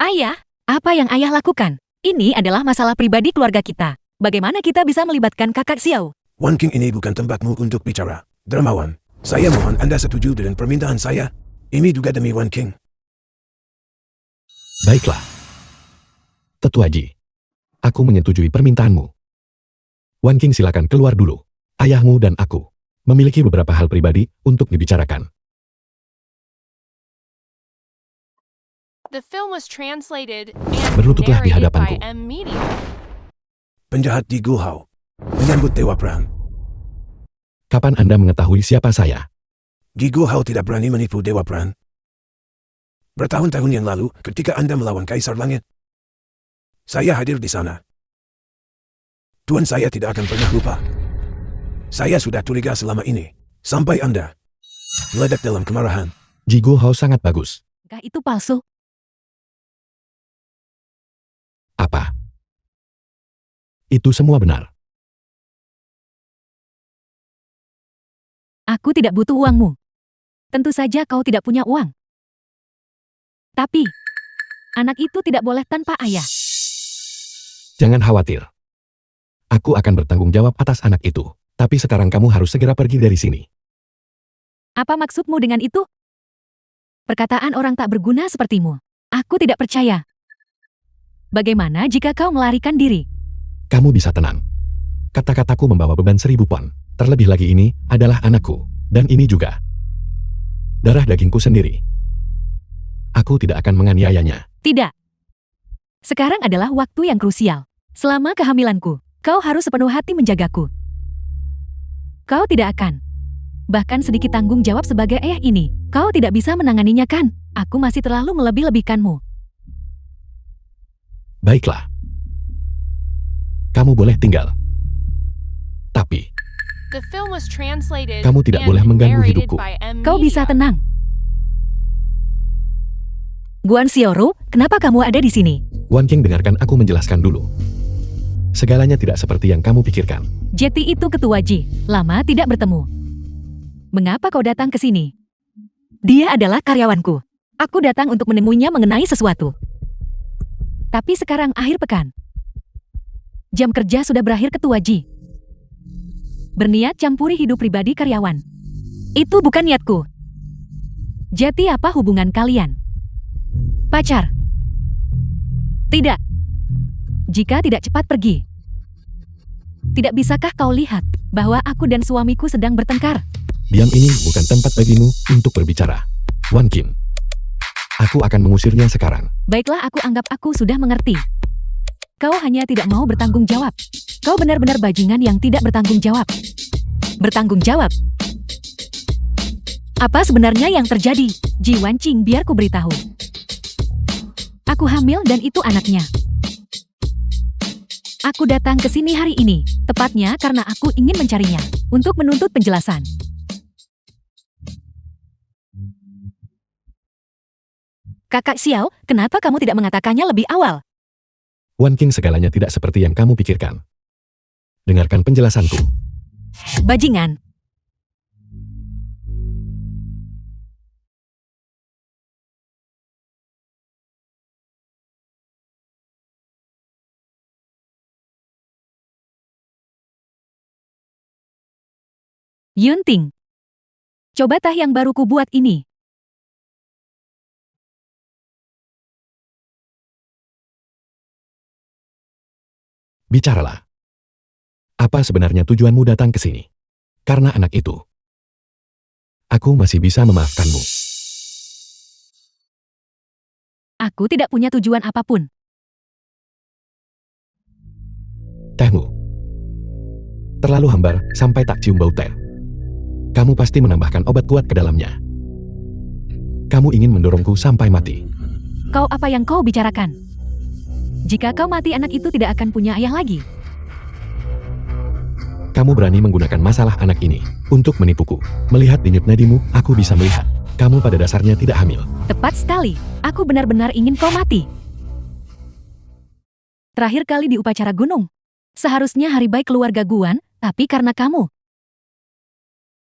Ayah, apa yang ayah lakukan? Ini adalah masalah pribadi keluarga kita. Bagaimana kita bisa melibatkan kakak Xiao? Wan King ini bukan tempatmu untuk bicara. Dermawan, saya mohon Anda setuju dengan permintaan saya. Ini juga demi Wan King. Baiklah. Tetua Ji. Aku menyetujui permintaanmu. Wan King, silakan keluar dulu. Ayahmu dan aku memiliki beberapa hal pribadi untuk dibicarakan. The film was translated and Berlututlah di narrated hadapanku. by M Media. Penjahat di Gulhau menyambut Dewa Perang. Kapan Anda mengetahui siapa saya? Gi Gulhau tidak berani menipu Dewa Perang. Bertahun-tahun yang lalu, ketika Anda melawan Kaisar Langit, saya hadir di sana. Tuan saya tidak akan pernah lupa. Saya sudah curiga selama ini, sampai Anda meledak dalam kemarahan. Ji Gulhau sangat bagus. Kah itu palsu? Apa? Itu semua benar. Aku tidak butuh uangmu. Tentu saja kau tidak punya uang. Tapi, anak itu tidak boleh tanpa ayah. Jangan khawatir. Aku akan bertanggung jawab atas anak itu. Tapi sekarang kamu harus segera pergi dari sini. Apa maksudmu dengan itu? Perkataan orang tak berguna sepertimu. Aku tidak percaya. Bagaimana jika kau melarikan diri? Kamu bisa tenang. Kata-kataku membawa beban 1000 pon. Terlebih lagi ini adalah anakku. Dan ini juga darah dagingku sendiri. Aku tidak akan menganiayanya. Tidak. Sekarang adalah waktu yang krusial. Selama kehamilanku, kau harus sepenuh hati menjagaku. Kau tidak akan. Bahkan sedikit tanggung jawab sebagai ayah ini, kau tidak bisa menanganinya kan? Aku masih terlalu melebih-lebihkanmu. Baiklah. Kamu boleh tinggal. Tapi, The film was translated kamu tidak and boleh mengganggu narrated hidupku. by M Kau bisa Media. tenang. Guan Xiaoru, kenapa kamu ada di sini? Wan King, dengarkan aku menjelaskan dulu. Segalanya tidak seperti yang kamu pikirkan. Jeti itu ketua Ji, lama tidak bertemu. Mengapa kau datang ke sini? Dia adalah karyawanku. Aku datang untuk menemuinya mengenai sesuatu. Tapi sekarang akhir pekan. Jam kerja sudah berakhir, ketua Ji. Berniat campuri hidup pribadi karyawan. Itu bukan niatku. Jeti, apa hubungan kalian? Pacar? Tidak. Jika tidak cepat pergi. Tidak bisakah kau lihat bahwa aku dan suamiku sedang bertengkar? Diam, ini bukan tempat bagimu untuk berbicara. Wan King. Aku akan mengusirnya sekarang. Baiklah, aku anggap aku sudah mengerti. Kau hanya tidak mau bertanggung jawab. Kau benar-benar bajingan yang tidak bertanggung jawab. Bertanggung jawab? Apa sebenarnya yang terjadi? Ji Wanqing, biar ku beritahu. Aku hamil dan itu anaknya. Aku datang ke sini hari ini, tepatnya karena aku ingin mencarinya, untuk menuntut penjelasan. Kakak Xiao, kenapa kamu tidak mengatakannya lebih awal? Wan King, segalanya tidak seperti yang kamu pikirkan. Dengarkan penjelasanku. Bajingan. Yunting. Coba tah yang baru ku buat ini. Bicaralah. Apa sebenarnya tujuanmu datang ke sini? Karena anak itu. Aku masih bisa memaafkanmu. Aku tidak punya tujuan apapun. Tehmu. Terlalu hambar sampai tak cium bau teh. Kamu pasti menambahkan obat kuat ke dalamnya. Kamu ingin mendorongku sampai mati. Kau apa yang kau bicarakan? Jika kau mati, anak itu tidak akan punya ayah lagi. Kamu berani menggunakan masalah anak ini untuk menipuku. Melihat denyut nadimu, aku bisa melihat. Kamu pada dasarnya tidak hamil. Tepat sekali. Aku benar-benar ingin kau mati. Terakhir kali di upacara gunung. Seharusnya hari baik keluarga Guan, tapi karena kamu.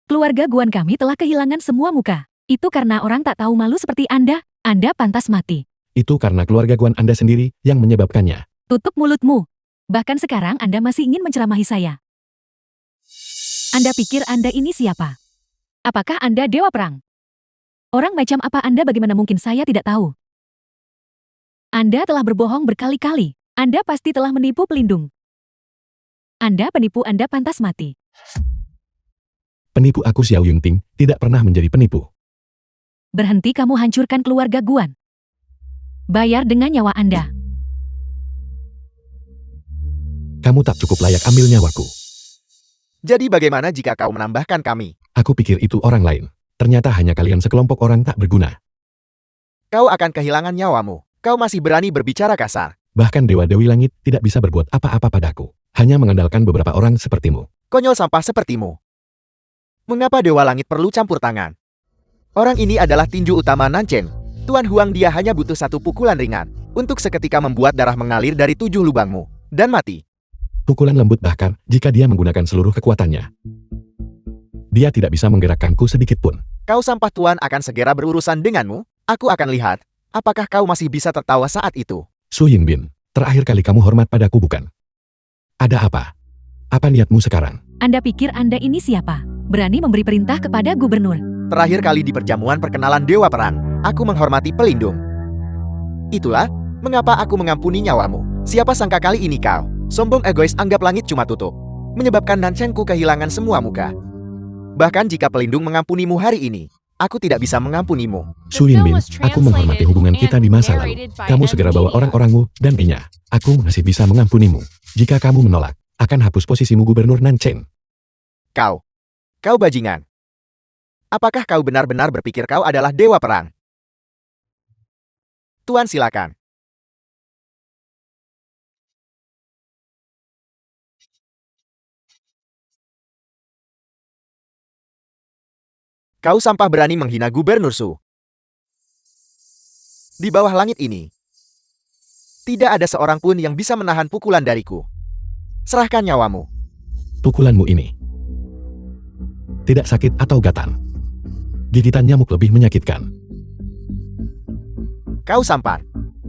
Keluarga Guan kami telah kehilangan semua muka. Itu karena orang tak tahu malu seperti Anda pantas mati. Itu karena keluarga Guan Anda sendiri yang menyebabkannya. Tutup mulutmu. Bahkan sekarang Anda masih ingin menceramahi saya. Anda pikir Anda ini siapa? Apakah Anda dewa perang? Orang macam apa Anda, bagaimana mungkin saya tidak tahu? Anda telah berbohong berkali-kali. Anda pasti telah menipu pelindung. Anda penipu, Anda pantas mati. Penipu aku Xiao Yunting tidak pernah menjadi penipu. Berhenti kamu hancurkan keluarga Guan. Bayar dengan nyawa Anda. Kamu tak cukup layak ambil nyawaku. Jadi bagaimana jika kau menambahkan kami? Aku pikir itu orang lain. Ternyata hanya kalian sekelompok orang tak berguna. Kau akan kehilangan nyawamu. Kau masih berani berbicara kasar. Bahkan Dewa Dewi Langit tidak bisa berbuat apa-apa padaku. Hanya mengandalkan beberapa orang sepertimu. Konyol sampah sepertimu. Mengapa Dewa Langit perlu campur tangan? Orang ini adalah tinju utama Nanchen. Tuan Huang, dia hanya butuh satu pukulan ringan untuk seketika membuat darah mengalir dari 7 lubangmu dan mati. Pukulan lembut bahkan jika dia menggunakan seluruh kekuatannya. Dia tidak bisa menggerakkanku sedikit pun. Kau sampah, Tuan akan segera berurusan denganmu. Aku akan lihat apakah kau masih bisa tertawa saat itu. Su Yingbin, terakhir kali kamu hormat padaku bukan? Ada apa? Apa niatmu sekarang? Anda pikir Anda ini siapa? Berani memberi perintah kepada gubernur. Terakhir kali di perjamuan perkenalan Dewa Perang, aku menghormati pelindung. Itulah mengapa aku mengampuni nyawamu. Siapa sangka kali ini kau sombong egois, anggap langit cuma tutup, menyebabkan Nanchenku kehilangan semua muka. Bahkan jika pelindung mengampunimu hari ini, aku tidak bisa mengampunimu. Su Yingbin, aku menghormati hubungan kita di masa lalu. Kamu segera bawa orang-orangmu dan Enya. Aku masih bisa mengampunimu. Jika kamu menolak, akan hapus posisimu Gubernur Nanchen. Kau bajingan. Apakah kau benar-benar berpikir kau adalah dewa perang? Tuan, silakan. Kau sampah berani menghina Gubernur Su. Di bawah langit ini, tidak ada seorang pun yang bisa menahan pukulan dariku. Serahkan nyawamu. Pukulanmu ini tidak sakit atau gatal. Gigitan nyamuk lebih menyakitkan. Kau sampah.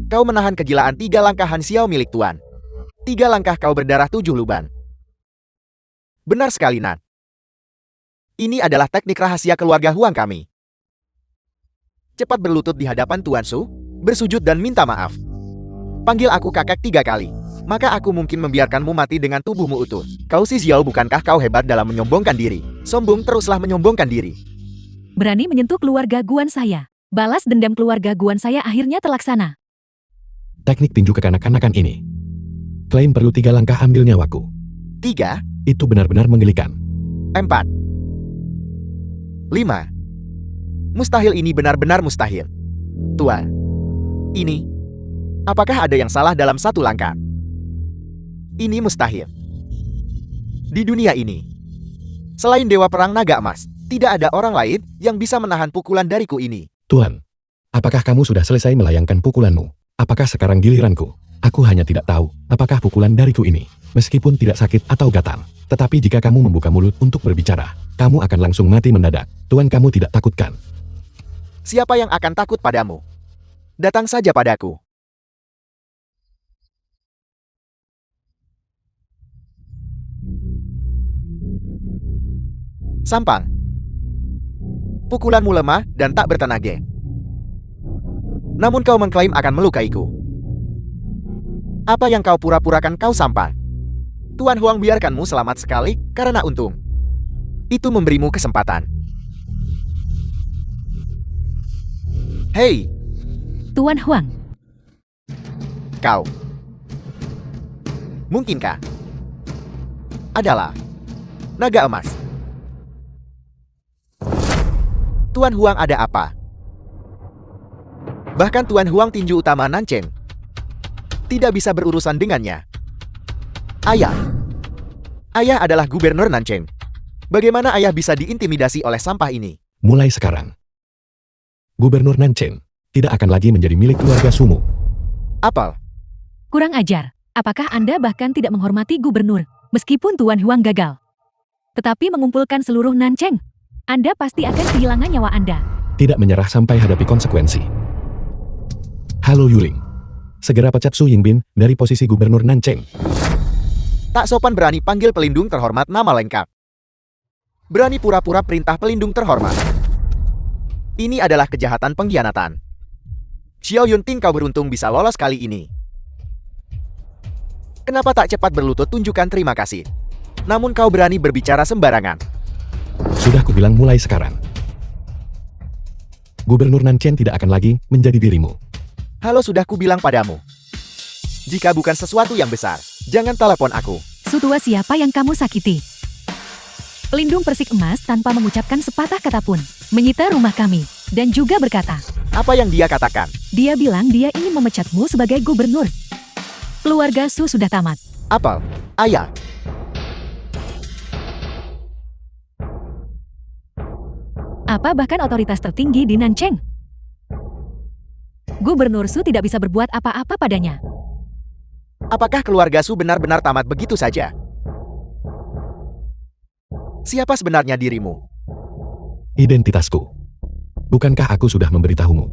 Kau menahan kegilaan 3 langkah Han Xiao milik Tuan. 3 langkah kau berdarah 7 lubang. Benar sekali, Nan. Ini adalah teknik rahasia keluarga Huang kami. Cepat berlutut di hadapan Tuan Su, bersujud dan minta maaf. Panggil aku kakek 3 kali, maka aku mungkin membiarkanmu mati dengan tubuhmu utuh. Kau si Xiao, bukankah kau hebat dalam menyombongkan diri? Sombong teruslah menyombongkan diri. Berani menyentuh keluarga Guan saya. Balas dendam keluarga Guan saya akhirnya terlaksana. Teknik tinju kekanak-kanakan ini. Klaim perlu 3 langkah ambil nyawaku. 3, Itu benar-benar menggelikan. 4, 5. Mustahil, ini benar-benar mustahil. Tuan, ini, apakah ada yang salah dalam 1 langkah? Ini mustahil. Di dunia ini, selain Dewa Perang Naga Emas, tidak ada orang lain yang bisa menahan pukulan dariku ini. Tuan, apakah kamu sudah selesai melayangkan pukulanmu? Apakah sekarang giliranku? Aku hanya tidak tahu apakah pukulan dariku ini, meskipun tidak sakit atau gatal. Tetapi jika kamu membuka mulut untuk berbicara, kamu akan langsung mati mendadak. Tuan, kamu tidak takutkan? Siapa yang akan takut padamu? Datang saja padaku. Sampang. Pukulanmu lemah dan tak bertenaga. Namun kau mengklaim akan melukaiku. Apa yang kau pura-purakan, kau sampah? Tuan Huang biarkanmu selamat sekali karena untung. Itu memberimu kesempatan. Hei, Tuan Huang, kau. Mungkinkah adalah naga emas? Tuan Huang, ada apa? Bahkan Tuan Huang tinju utama Nanchen tidak bisa berurusan dengannya. Ayah, Ayah adalah gubernur Nancheng. Bagaimana ayah bisa diintimidasi oleh sampah ini? Mulai sekarang, Gubernur Nancheng tidak akan lagi menjadi milik keluarga Sumu. Apel, Kurang ajar. Apakah Anda bahkan tidak menghormati gubernur, meskipun Tuan Huang gagal? Tetapi mengumpulkan seluruh Nancheng, Anda pasti akan kehilangan nyawa Anda. Tidak menyerah sampai hadapi konsekuensi. Halo Yuling. Segera pecat Su Yingbin dari posisi Gubernur Nancheng. tak sopan berani panggil pelindung terhormat nama lengkap. Berani pura-pura perintah pelindung terhormat. Ini adalah kejahatan pengkhianatan. Xiao Yunting, kau beruntung bisa lolos kali ini. Kenapa tak cepat berlutut tunjukkan terima kasih? Namun kau berani berbicara sembarangan. Sudah kubilang mulai sekarang. Gubernur Nancheng tidak akan lagi menjadi dirimu. Halo, sudah kubilang padamu. Jika bukan sesuatu yang besar, jangan telepon aku. Sutua, siapa yang kamu sakiti? Pelindung persik emas tanpa mengucapkan sepatah kata pun menyita rumah kami dan juga berkata, Apa yang dia katakan? dia bilang dia ingin memecatmu sebagai gubernur. Keluarga Su sudah tamat. Apel, ayah. Apa bahkan otoritas tertinggi di Nancheng? Gubernur Su tidak bisa berbuat apa-apa padanya. Apakah keluarga Su benar-benar tamat begitu saja? Siapa sebenarnya dirimu? Identitasku. Bukankah aku sudah memberitahumu?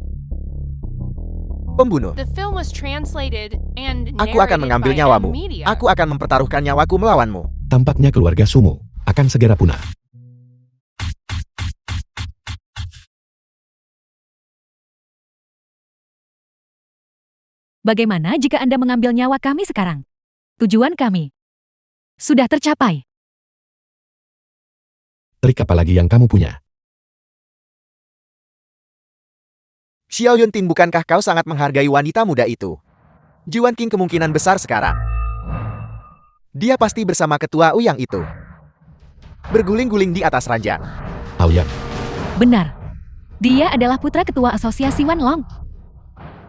Pembunuh. The film was translated and Aku akan narrated mengambil by nyawamu. M-Media. Aku akan mempertaruhkan nyawaku melawanmu. Tampaknya keluarga Sumu akan segera punah. Bagaimana jika Anda mengambil nyawa kami sekarang? Tujuan kami sudah tercapai. Trik apa lagi yang kamu punya? Xiao Yunting, bukankah kau sangat menghargai wanita muda itu? Juan King kemungkinan besar sekarang. Dia pasti bersama ketua Uyang itu. Berguling-guling di atas ranjang. Aoyang, Benar. Dia adalah putra ketua asosiasi Wan Long.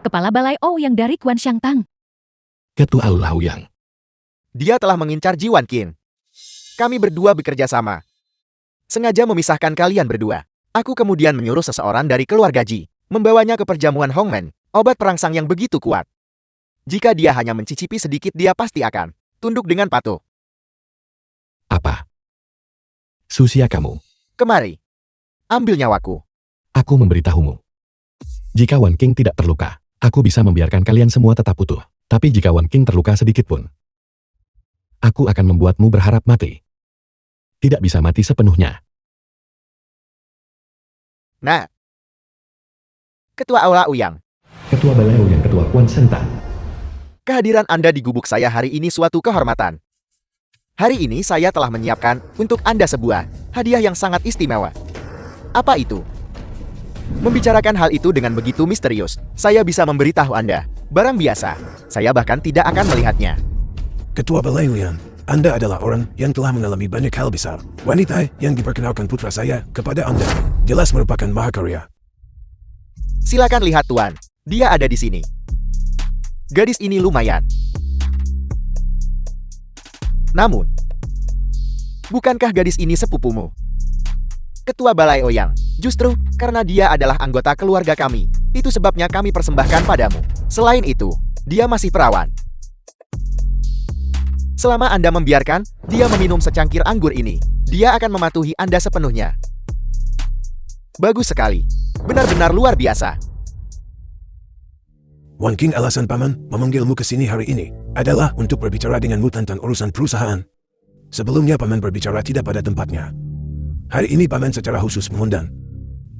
Kepala balai Ouyang dari Quan Shangtang. Ketua Aoyang. Dia telah mengincar Jiwan Qin. Kami berdua bekerja sama. Sengaja memisahkan kalian berdua. Aku kemudian menyuruh seseorang dari keluarga Ji membawanya ke perjamuan Hongmen, obat perangsang yang begitu kuat. Jika dia hanya mencicipi sedikit, dia pasti akan tunduk dengan patuh. Apa? Susia kamu. Kemari. Ambil nyawaku. Aku memberitahumu. Jika Wan King tidak terluka, aku bisa membiarkan kalian semua tetap utuh. Tapi jika Wan King terluka sedikit pun, aku akan membuatmu berharap mati. Tidak bisa mati sepenuhnya. Nah. Ketua Aula Uyang. Ketua Balai Ouyang, Ketua Quan Shangtang. Kehadiran Anda di gubuk saya hari ini suatu kehormatan. Hari ini saya telah menyiapkan untuk Anda sebuah hadiah yang sangat istimewa. Apa itu? Membicarakan hal itu dengan begitu misterius, saya bisa memberitahu Anda. Barang biasa, saya bahkan tidak akan melihatnya. Ketua Balai Uyang, Anda adalah orang yang telah mengalami banyak hal besar. Wanita yang diperkenalkan putra saya kepada Anda jelas merupakan mahakarya. Silakan lihat, Tuan. Dia ada di sini. Gadis ini lumayan. Namun, bukankah gadis ini sepupumu? Ketua Balai Ouyang, justru karena dia adalah anggota keluarga kami, itu sebabnya kami persembahkan padamu. Selain itu, dia masih perawan. Selama Anda membiarkan dia meminum secangkir anggur ini, dia akan mematuhi Anda sepenuhnya. Bagus sekali. Benar-benar luar biasa. Wan King, alasan Paman memanggilmu ke sini hari ini adalah untuk berbicara denganmu tentang urusan perusahaan. Sebelumnya Paman berbicara tidak pada tempatnya. Hari ini Paman secara khusus mengundang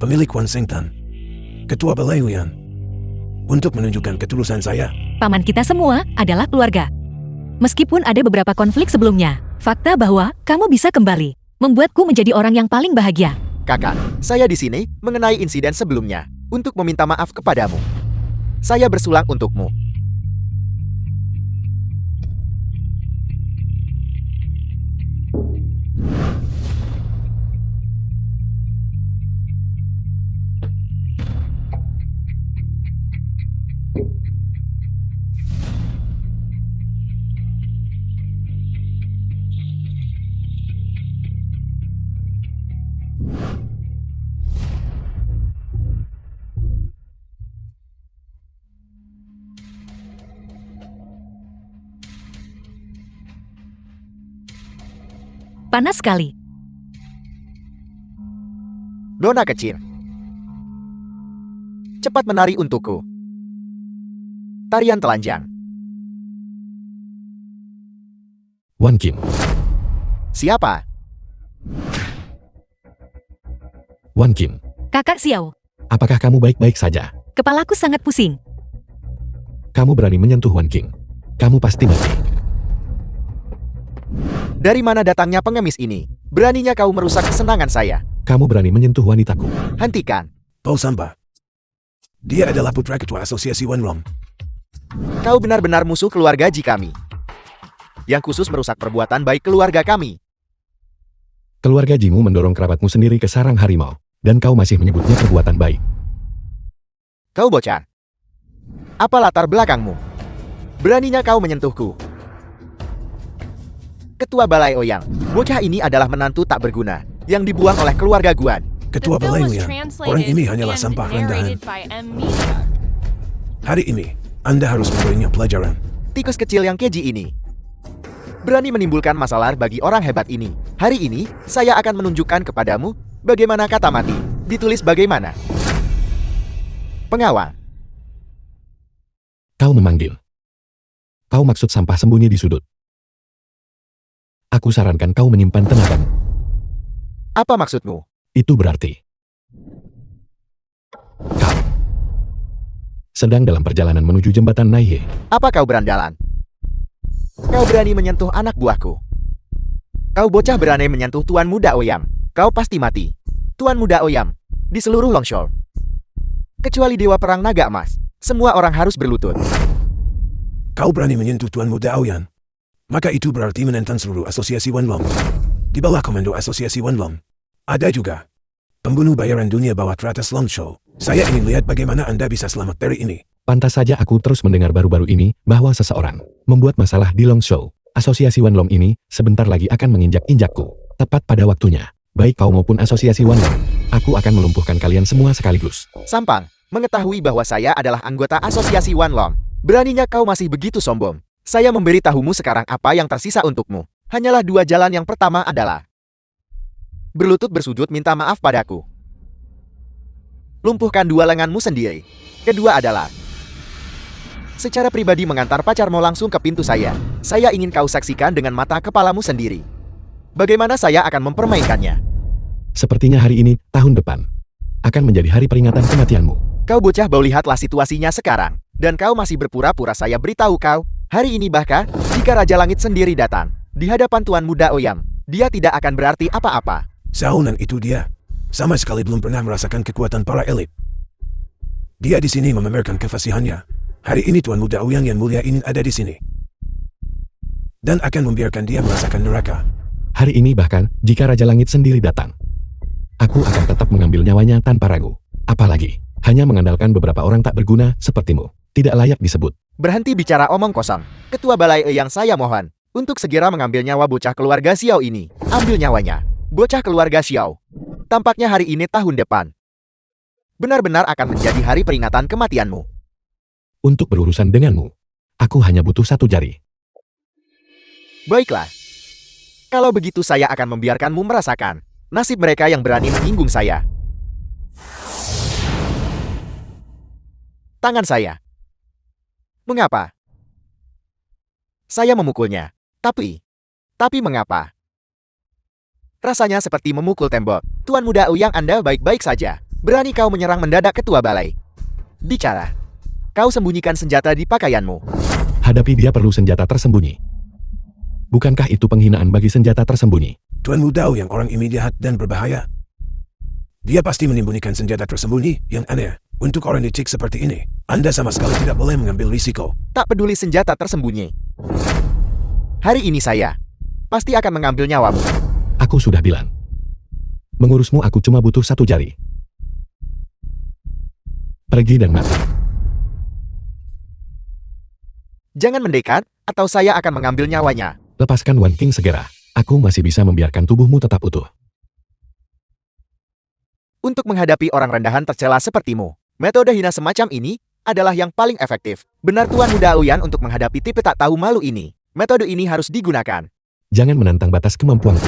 pemilik Quan Shangtang, Ketua Balai Ouyang, untuk menunjukkan ketulusan saya. Paman kita semua adalah keluarga. Meskipun ada beberapa konflik sebelumnya, fakta bahwa kamu bisa kembali membuatku menjadi orang yang paling bahagia. Kakak, saya di sini mengenai insiden sebelumnya untuk meminta maaf kepadamu. Saya bersulang untukmu. Panas sekali. Nona kecil. Cepat menari untukku. Tarian telanjang. Wan Kim. Siapa? Wan Kim, Kakak Xiao, apakah kamu baik-baik saja? kepalaku sangat pusing. Kamu berani menyentuh Wan King. Kamu pasti mati. Dari mana datangnya pengemis ini? Beraninya kau merusak kesenangan saya. Kamu berani menyentuh wanitaku. Hentikan. Paul Samba. Dia adalah putra ketua asosiasi Wan Long. Kau benar-benar musuh keluarga Ji kami. Yang khusus merusak perbuatan baik keluarga kami. Keluarga Jimu mendorong kerabatmu sendiri ke sarang harimau. Dan kau masih menyebutnya perbuatan baik. Kau bocah. Apa latar belakangmu? Beraninya kau menyentuhku. Ketua Balai Ouyang, bocah ini adalah menantu tak berguna yang dibuang oleh keluarga Guan. The Ketua film Balai was Ouyang, translated orang ini hanyalah and sampah rendahan. narrated by M. Media. Hari ini, Anda harus memberinya pelajaran. Tikus kecil yang keji ini berani menimbulkan masalah bagi orang hebat ini. Hari ini, saya akan menunjukkan kepadamu bagaimana kata mati ditulis bagaimana. Pengawal. Kau memanggil. Kau maksud sampah sembunyi di sudut. Aku sarankan kau menyimpan tenagamu. Apa maksudmu? Itu berarti kau sedang dalam perjalanan menuju jembatan Naihe. Apa kau berandalan? Kau berani menyentuh anak buahku. Kau bocah berani menyentuh Tuan Muda Ouyang. Kau pasti mati. Tuan Muda Ouyang, di seluruh Longshore. Kecuali Dewa Perang Naga Emas, semua orang harus berlutut. Kau berani menyentuh Tuan Muda Aoyan. Maka itu berarti menentang seluruh asosiasi Wan Long. Di bawah komando asosiasi Wan Long, ada juga pembunuh bayaran dunia bawah teratas Longshore. Saya ingin lihat bagaimana Anda bisa selamat dari ini. Pantas saja aku terus mendengar baru-baru ini bahwa seseorang membuat masalah di Longshow. Asosiasi Wan Long ini sebentar lagi akan menginjak-injakku. Tepat pada waktunya. Baik kau maupun asosiasi Wan Long, aku akan melumpuhkan kalian semua sekaligus. Sampang, mengetahui bahwa saya adalah anggota asosiasi Wan Long. Beraninya kau masih begitu sombong. Saya memberitahumu sekarang apa yang tersisa untukmu. Hanyalah dua jalan. Yang pertama adalah berlutut bersujud minta maaf padaku. Lumpuhkan dua lenganmu sendiri. Kedua adalah secara pribadi mengantar pacarmu langsung ke pintu saya. Saya ingin kau saksikan dengan mata kepalamu sendiri. Bagaimana saya akan mempermainkannya. Sepertinya hari ini, tahun depan, akan menjadi hari peringatan kematianmu. Kau bocah bau, lihatlah situasinya sekarang. Dan kau masih berpura-pura saya beritahu kau. Hari ini bahkan, jika Raja Langit sendiri datang, di hadapan Tuan Muda Ouyang, dia tidak akan berarti apa-apa. Saunan itu dia. Sama sekali belum pernah merasakan kekuatan para elit. Dia di sini memamerkan kefasihannya. Hari ini Tuan Muda Ouyang yang mulia ini ada di sini. Dan akan membiarkan dia merasakan neraka. Hari ini bahkan, jika Raja Langit sendiri datang, aku akan tetap mengambil nyawanya tanpa ragu. Apalagi, hanya mengandalkan beberapa orang tak berguna sepertimu. Tidak layak disebut. Berhenti bicara omong kosong. Ketua Balai yang saya mohon untuk segera mengambil nyawa bocah keluarga Xiao ini. Ambil nyawanya. Bocah keluarga Xiao. Tampaknya hari ini tahun depan benar-benar akan menjadi hari peringatan kematianmu. Untuk berurusan denganmu, aku hanya butuh satu jari. Baiklah. Kalau begitu saya akan membiarkanmu merasakan nasib mereka yang berani menyinggung saya. Tangan saya. Mengapa? Saya memukulnya. Tapi mengapa? Rasanya seperti memukul tembok. Tuan Muda Ouyang, Anda baik-baik saja. Berani kau menyerang mendadak ketua balai. Bicara. Kau sembunyikan senjata di pakaianmu. Hadapi dia perlu senjata tersembunyi. Bukankah itu penghinaan bagi senjata tersembunyi? Tuan Muda Ouyang orang ini jahat dan berbahaya. Dia pasti menyembunyikan senjata tersembunyi yang aneh. Untuk orang licik seperti ini, Anda sama sekali tidak boleh mengambil risiko. Tak peduli senjata tersembunyi. Hari ini saya pasti akan mengambil nyawamu. Aku sudah bilang. Mengurusmu aku cuma butuh satu jari. Pergi dan mati. Jangan mendekat, atau saya akan mengambil nyawanya. Lepaskan Wan King segera. Aku masih bisa membiarkan tubuhmu tetap utuh. Untuk menghadapi orang rendahan tercela sepertimu, metode hina semacam ini adalah yang paling efektif. Benar Tuan Muda Ouyang, untuk menghadapi tipe tak tahu malu ini, metode ini harus digunakan. Jangan menantang batas kemampuanku.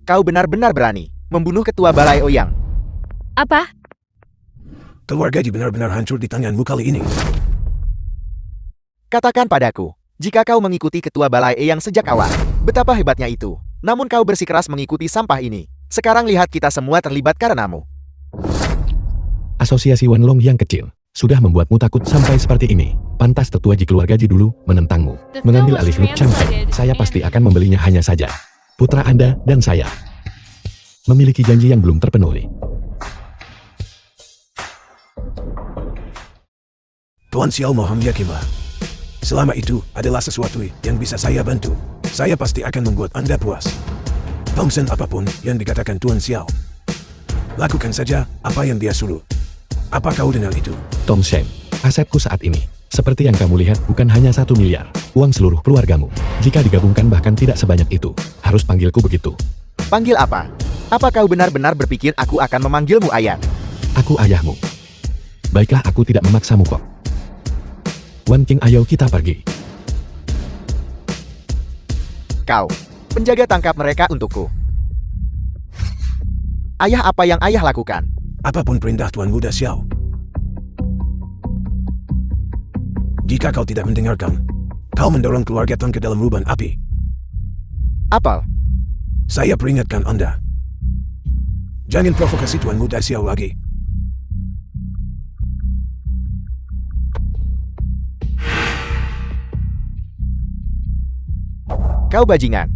Kau benar-benar berani membunuh ketua Balai Oyang. Apa? Keluarga Ji benar-benar hancur di tanganmu kali ini. Katakan padaku, jika kau mengikuti ketua Balai Eyang sejak awal, betapa hebatnya itu. Namun kau bersikeras mengikuti sampah ini. Sekarang lihat kita semua terlibat karenamu. Asosiasi Wanlong yang kecil sudah membuatmu takut sampai seperti ini. Pantas tetua Ji keluarga Ji dulu menentangmu. Mengambil alih Luk Chang Feng, saya pasti akan membelinya hanya saja. Putra Anda dan saya memiliki janji yang belum terpenuhi. Tuan Xiao mohon yakinlah. Selama itu adalah sesuatu yang bisa saya bantu. Saya pasti akan membuat Anda puas. Tongsen apapun yang dikatakan Tuan Xiao. Lakukan saja apa yang dia suruh. Apa kau dengar itu? Tong Shen, asetku saat ini, seperti yang kamu lihat bukan hanya 1 miliar, uang seluruh keluargamu. Jika digabungkan bahkan tidak sebanyak itu, harus panggilku begitu. Panggil apa? Apa kau benar-benar berpikir aku akan memanggilmu ayah? Aku ayahmu. Baiklah, aku tidak memaksamu kok. Wan King, ayo kita pergi. Kau, penjaga tangkap mereka untukku. Ayah, apa yang ayah lakukan? Apapun perintah Tuan Muda Xiao. Jika kau tidak mendengarkan, kau mendorong keluarga Tong ke dalam lubang api. Apel, Saya peringatkan Anda. Jangan provokasi Tuan Muda Xiao lagi. kau bajingan.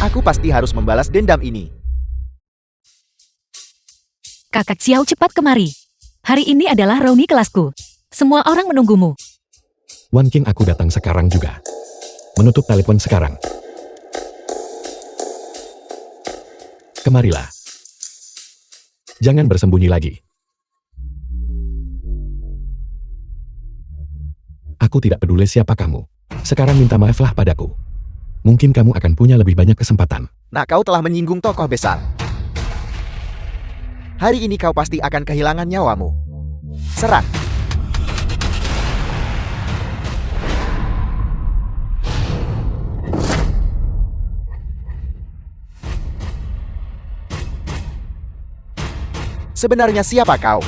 Aku pasti harus membalas dendam ini. Kakak Xiao, cepat kemari. Hari ini adalah reuni kelasku. Semua orang menunggumu. Wan King, aku datang sekarang juga. Menutup telepon sekarang. Kemarilah. Jangan bersembunyi lagi. Aku tidak peduli siapa kamu. Sekarang minta maaflah padaku. Mungkin kamu akan punya lebih banyak kesempatan. Nah, kau telah menyinggung tokoh besar. Hari ini kau pasti akan kehilangan nyawamu. Serang. Sebenarnya siapa kau?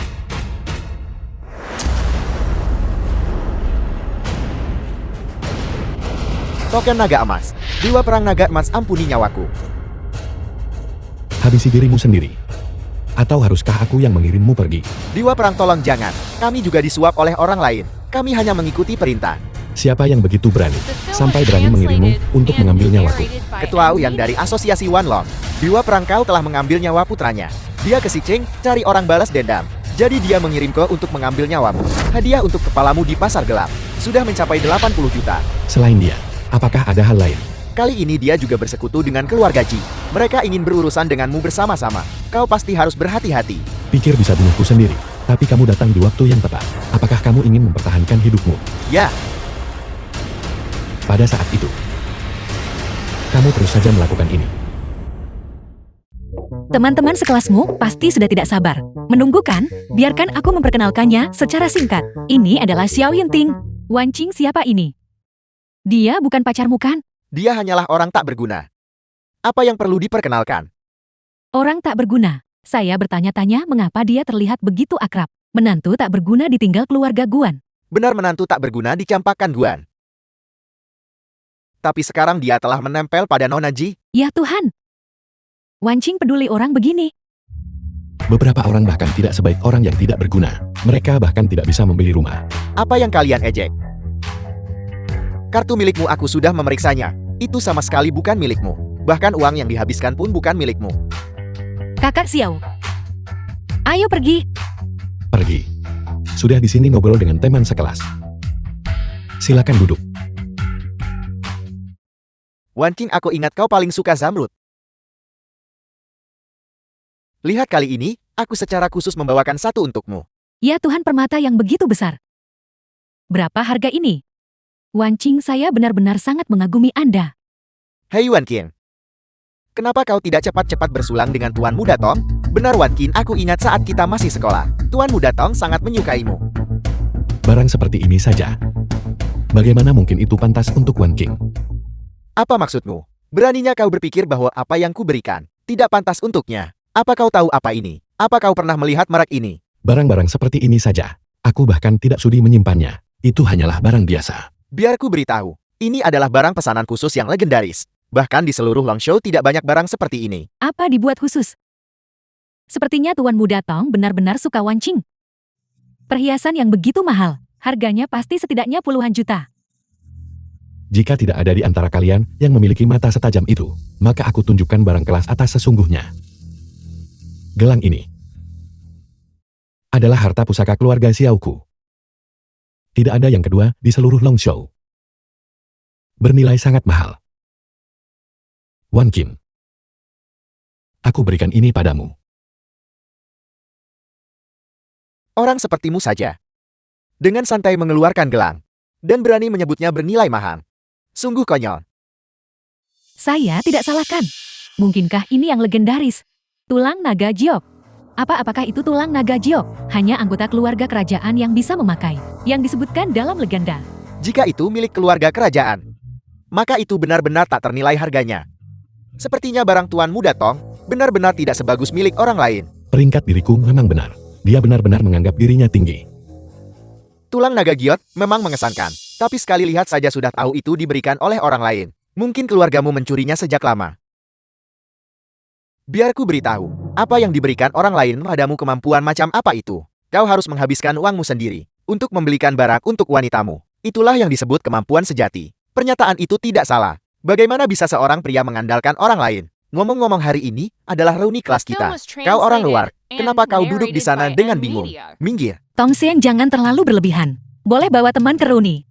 Token naga emas. Dewa perang naga emas, ampuni nyawaku. Habisi dirimu sendiri. Atau haruskah aku yang mengirimmu pergi? Dewa perang, tolong jangan. Kami juga disuap oleh orang lain. Kami hanya mengikuti perintah. Siapa yang begitu berani, sampai berani mengirimmu untuk mengambil nyawaku? Ketua yang dari Asosiasi Wanlong. Dewa perang, kau telah mengambil nyawa putranya. Dia ke Xicing, cari orang balas dendam. Jadi dia mengirim kau untuk mengambil nyawamu. Hadiah untuk kepalamu di pasar gelap. Sudah mencapai 80 juta. Selain dia, apakah ada hal lain? Kali ini dia juga bersekutu dengan keluarga Ji. Mereka ingin berurusan denganmu bersama-sama. Kau pasti harus berhati-hati. Pikir bisa bunuhku sendiri, tapi kamu datang di waktu yang tepat. Apakah kamu ingin mempertahankan hidupmu? Ya, Pada saat itu, kamu terus saja melakukan ini. Teman-teman sekelasmu pasti sudah tidak sabar. Menunggu kan? Biarkan aku memperkenalkannya secara singkat. Ini adalah Xiao Yinting. Wan Qing, siapa ini? Dia bukan pacarmu kan? dia hanyalah orang tak berguna. Apa yang perlu diperkenalkan? Orang tak berguna. Saya bertanya-tanya mengapa dia terlihat begitu akrab. Menantu tak berguna ditinggal keluarga Guan. Benar, menantu tak berguna dicampakkan Guan. Tapi sekarang dia telah menempel pada Nona Ji. Ya Tuhan. Wan Qing peduli orang begini. Beberapa orang bahkan tidak sebaik orang yang tidak berguna. Mereka bahkan tidak bisa membeli rumah. Apa yang kalian ejek? Kartu milikmu, aku sudah memeriksanya. Itu sama sekali bukan milikmu. Bahkan uang yang dihabiskan pun bukan milikmu. Kakak Xiao. Ayo pergi. Pergi. Sudah di sini ngobrol dengan teman sekelas. Silakan duduk. Wan Qing, aku ingat kau paling suka zamrud. Lihat kali ini, aku secara khusus membawakan satu untukmu. Ya Tuhan, permata yang begitu besar. Berapa harga ini? Wan Qing, saya benar-benar sangat mengagumi Anda. Hei Wan Qing. Kenapa kau tidak cepat-cepat bersulang dengan Tuan Muda Tong? Benar Wan Qing, aku ingat saat kita masih sekolah. Tuan Muda Tong sangat menyukaimu. Barang seperti ini saja. Bagaimana mungkin itu pantas untuk Wan King? Apa maksudmu? Beraninya kau berpikir bahwa apa yang kuberikan tidak pantas untuknya. Apa kau tahu apa ini? Apa kau pernah melihat merek ini? Barang-barang seperti ini saja. Aku bahkan tidak sudi menyimpannya. Itu hanyalah barang biasa. Biar ku beritahu, ini adalah barang pesanan khusus yang legendaris. Bahkan di seluruh Longshow tidak banyak barang seperti ini. Apa dibuat khusus? Sepertinya Tuan Muda Tong benar-benar suka wancing. Perhiasan yang begitu mahal, harganya pasti setidaknya puluhan juta. Jika tidak ada di antara kalian yang memiliki mata setajam itu, maka aku tunjukkan barang kelas atas sesungguhnya. Gelang ini adalah harta pusaka keluarga Xiaoku. Tidak ada yang kedua di seluruh Longshow. Bernilai sangat mahal. Wan Qin, aku berikan ini padamu. Orang sepertimu saja. Dengan santai mengeluarkan gelang. Dan berani menyebutnya bernilai mahal. Sungguh konyol. Saya tidak salahkan. Mungkinkah ini yang legendaris? Tulang naga Jiok. Apakah itu tulang naga Jiok? Hanya anggota keluarga kerajaan yang bisa memakai. Yang disebutkan dalam legenda. Jika itu milik keluarga kerajaan, maka itu benar-benar tak ternilai harganya. Sepertinya barang Tuan Muda Tong benar-benar tidak sebagus milik orang lain. Peringkat diriku memang benar. Dia benar-benar menganggap dirinya tinggi. Tulang naga giot memang mengesankan. Tapi sekali lihat saja sudah tahu itu diberikan oleh orang lain. Mungkin keluargamu mencurinya sejak lama. Biar ku beritahu, apa yang diberikan orang lain padamu kemampuan macam apa itu? Kau harus menghabiskan uangmu sendiri untuk membelikan barang untuk wanitamu. Itulah yang disebut kemampuan sejati. Pernyataan itu tidak salah. Bagaimana bisa seorang pria mengandalkan orang lain? Ngomong-ngomong, hari ini adalah reuni kelas kita. Kau orang luar, kenapa kau duduk di sana dengan bingung? Minggir. Tong Sen jangan terlalu berlebihan. Boleh bawa teman ke reuni.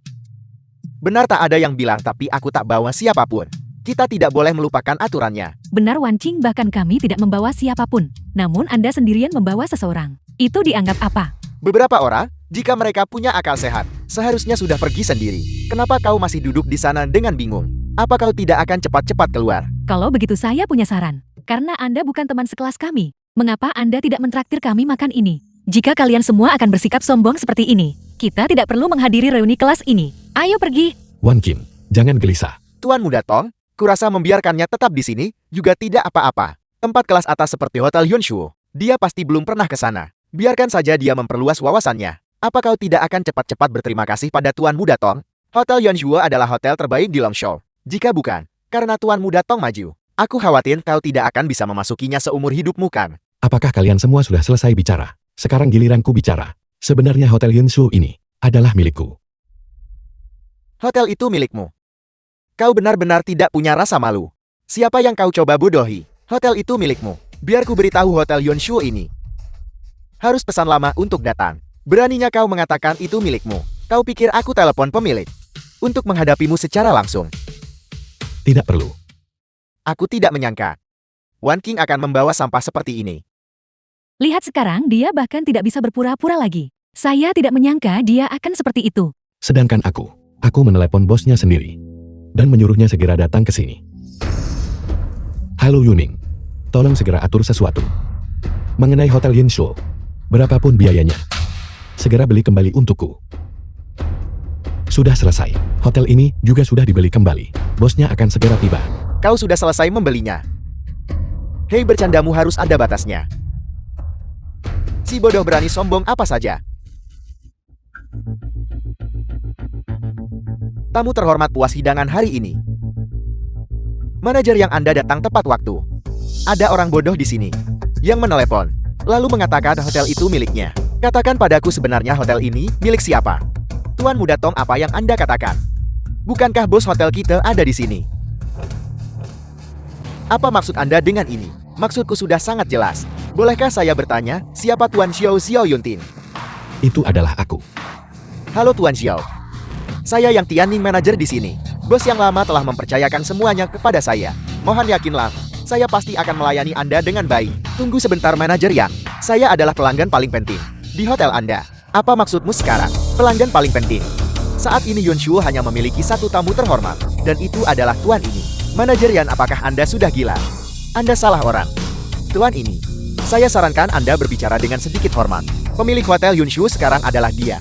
Benar tak ada yang bilang tapi aku tak bawa siapapun. Kita tidak boleh melupakan aturannya. Benar Wancing, bahkan kami tidak membawa siapapun. Namun Anda sendirian membawa seseorang. Itu dianggap apa? Beberapa orang, jika mereka punya akal sehat, seharusnya sudah pergi sendiri. Kenapa kau masih duduk di sana dengan bingung? Apa kau tidak akan cepat-cepat keluar? Kalau begitu saya punya saran. Karena Anda bukan teman sekelas kami. Mengapa Anda tidak mentraktir kami makan ini? Jika kalian semua akan bersikap sombong seperti ini, kita tidak perlu menghadiri reuni kelas ini. Ayo pergi. Wan Qin, jangan gelisah. Tuan Muda Tong, kurasa membiarkannya tetap di sini juga tidak apa-apa. Tempat kelas atas seperti Hotel Yunshuo, dia pasti belum pernah ke sana. Biarkan saja dia memperluas wawasannya. Apa kau tidak akan cepat-cepat berterima kasih pada Tuan Muda Tong? Hotel Yunshuo adalah hotel terbaik di Longshow. Jika bukan, karena Tuan Muda Tong maju, aku khawatir kau tidak akan bisa memasukinya seumur hidupmu kan? Apakah kalian semua sudah selesai bicara? Sekarang giliranku bicara. Sebenarnya Hotel Yunshuo ini adalah milikku. Hotel itu milikmu. Kau benar-benar tidak punya rasa malu. Siapa yang kau coba bodohi? Hotel itu milikmu. Biar ku beritahu Hotel Yunshuo ini harus pesan lama untuk datang. Beraninya kau mengatakan itu milikmu. Kau pikir aku telepon pemilik untuk menghadapimu secara langsung? Tidak perlu. Aku tidak menyangka Wan Qin akan membawa sampah seperti ini. Lihat sekarang, dia bahkan tidak bisa berpura-pura lagi. Saya tidak menyangka dia akan seperti itu. Sedangkan aku menelepon bosnya sendiri dan menyuruhnya segera datang ke sini. Halo Yuning, tolong segera atur sesuatu mengenai Hotel Yunshuo. Berapapun biayanya, segera beli kembali untukku. Sudah selesai. Hotel ini juga sudah dibeli kembali. Bosnya akan segera tiba. Kau sudah selesai membelinya. Hei, bercandamu harus ada batasnya. Si bodoh berani sombong apa saja. Tamu terhormat puas hidangan hari ini. Manajer yang Anda datang tepat waktu. Ada orang bodoh di sini yang menelepon, lalu mengatakan hotel itu miliknya. Katakan padaku sebenarnya hotel ini milik siapa? Tuan Muda Tong, apa yang Anda katakan? Bukankah bos hotel kita ada di sini? Apa maksud Anda dengan ini? Maksudku sudah sangat jelas. Bolehkah saya bertanya, siapa Tuan Xiao Yuntin? Itu adalah aku. Halo Tuan Xiao. Saya yang Tianning manajer di sini. Bos yang lama telah mempercayakan semuanya kepada saya. Mohon yakinlah, saya pasti akan melayani Anda dengan baik. Tunggu sebentar manajer Yang. Saya adalah pelanggan paling penting di hotel Anda. Apa maksudmu sekarang? Pelanggan paling penting. Saat ini Yunshuo hanya memiliki satu tamu terhormat, dan itu adalah Tuan ini. Manajer Yan, apakah Anda sudah gila? Anda salah orang. Tuan ini, saya sarankan Anda berbicara dengan sedikit hormat. Pemilik hotel Yunshuo sekarang adalah dia.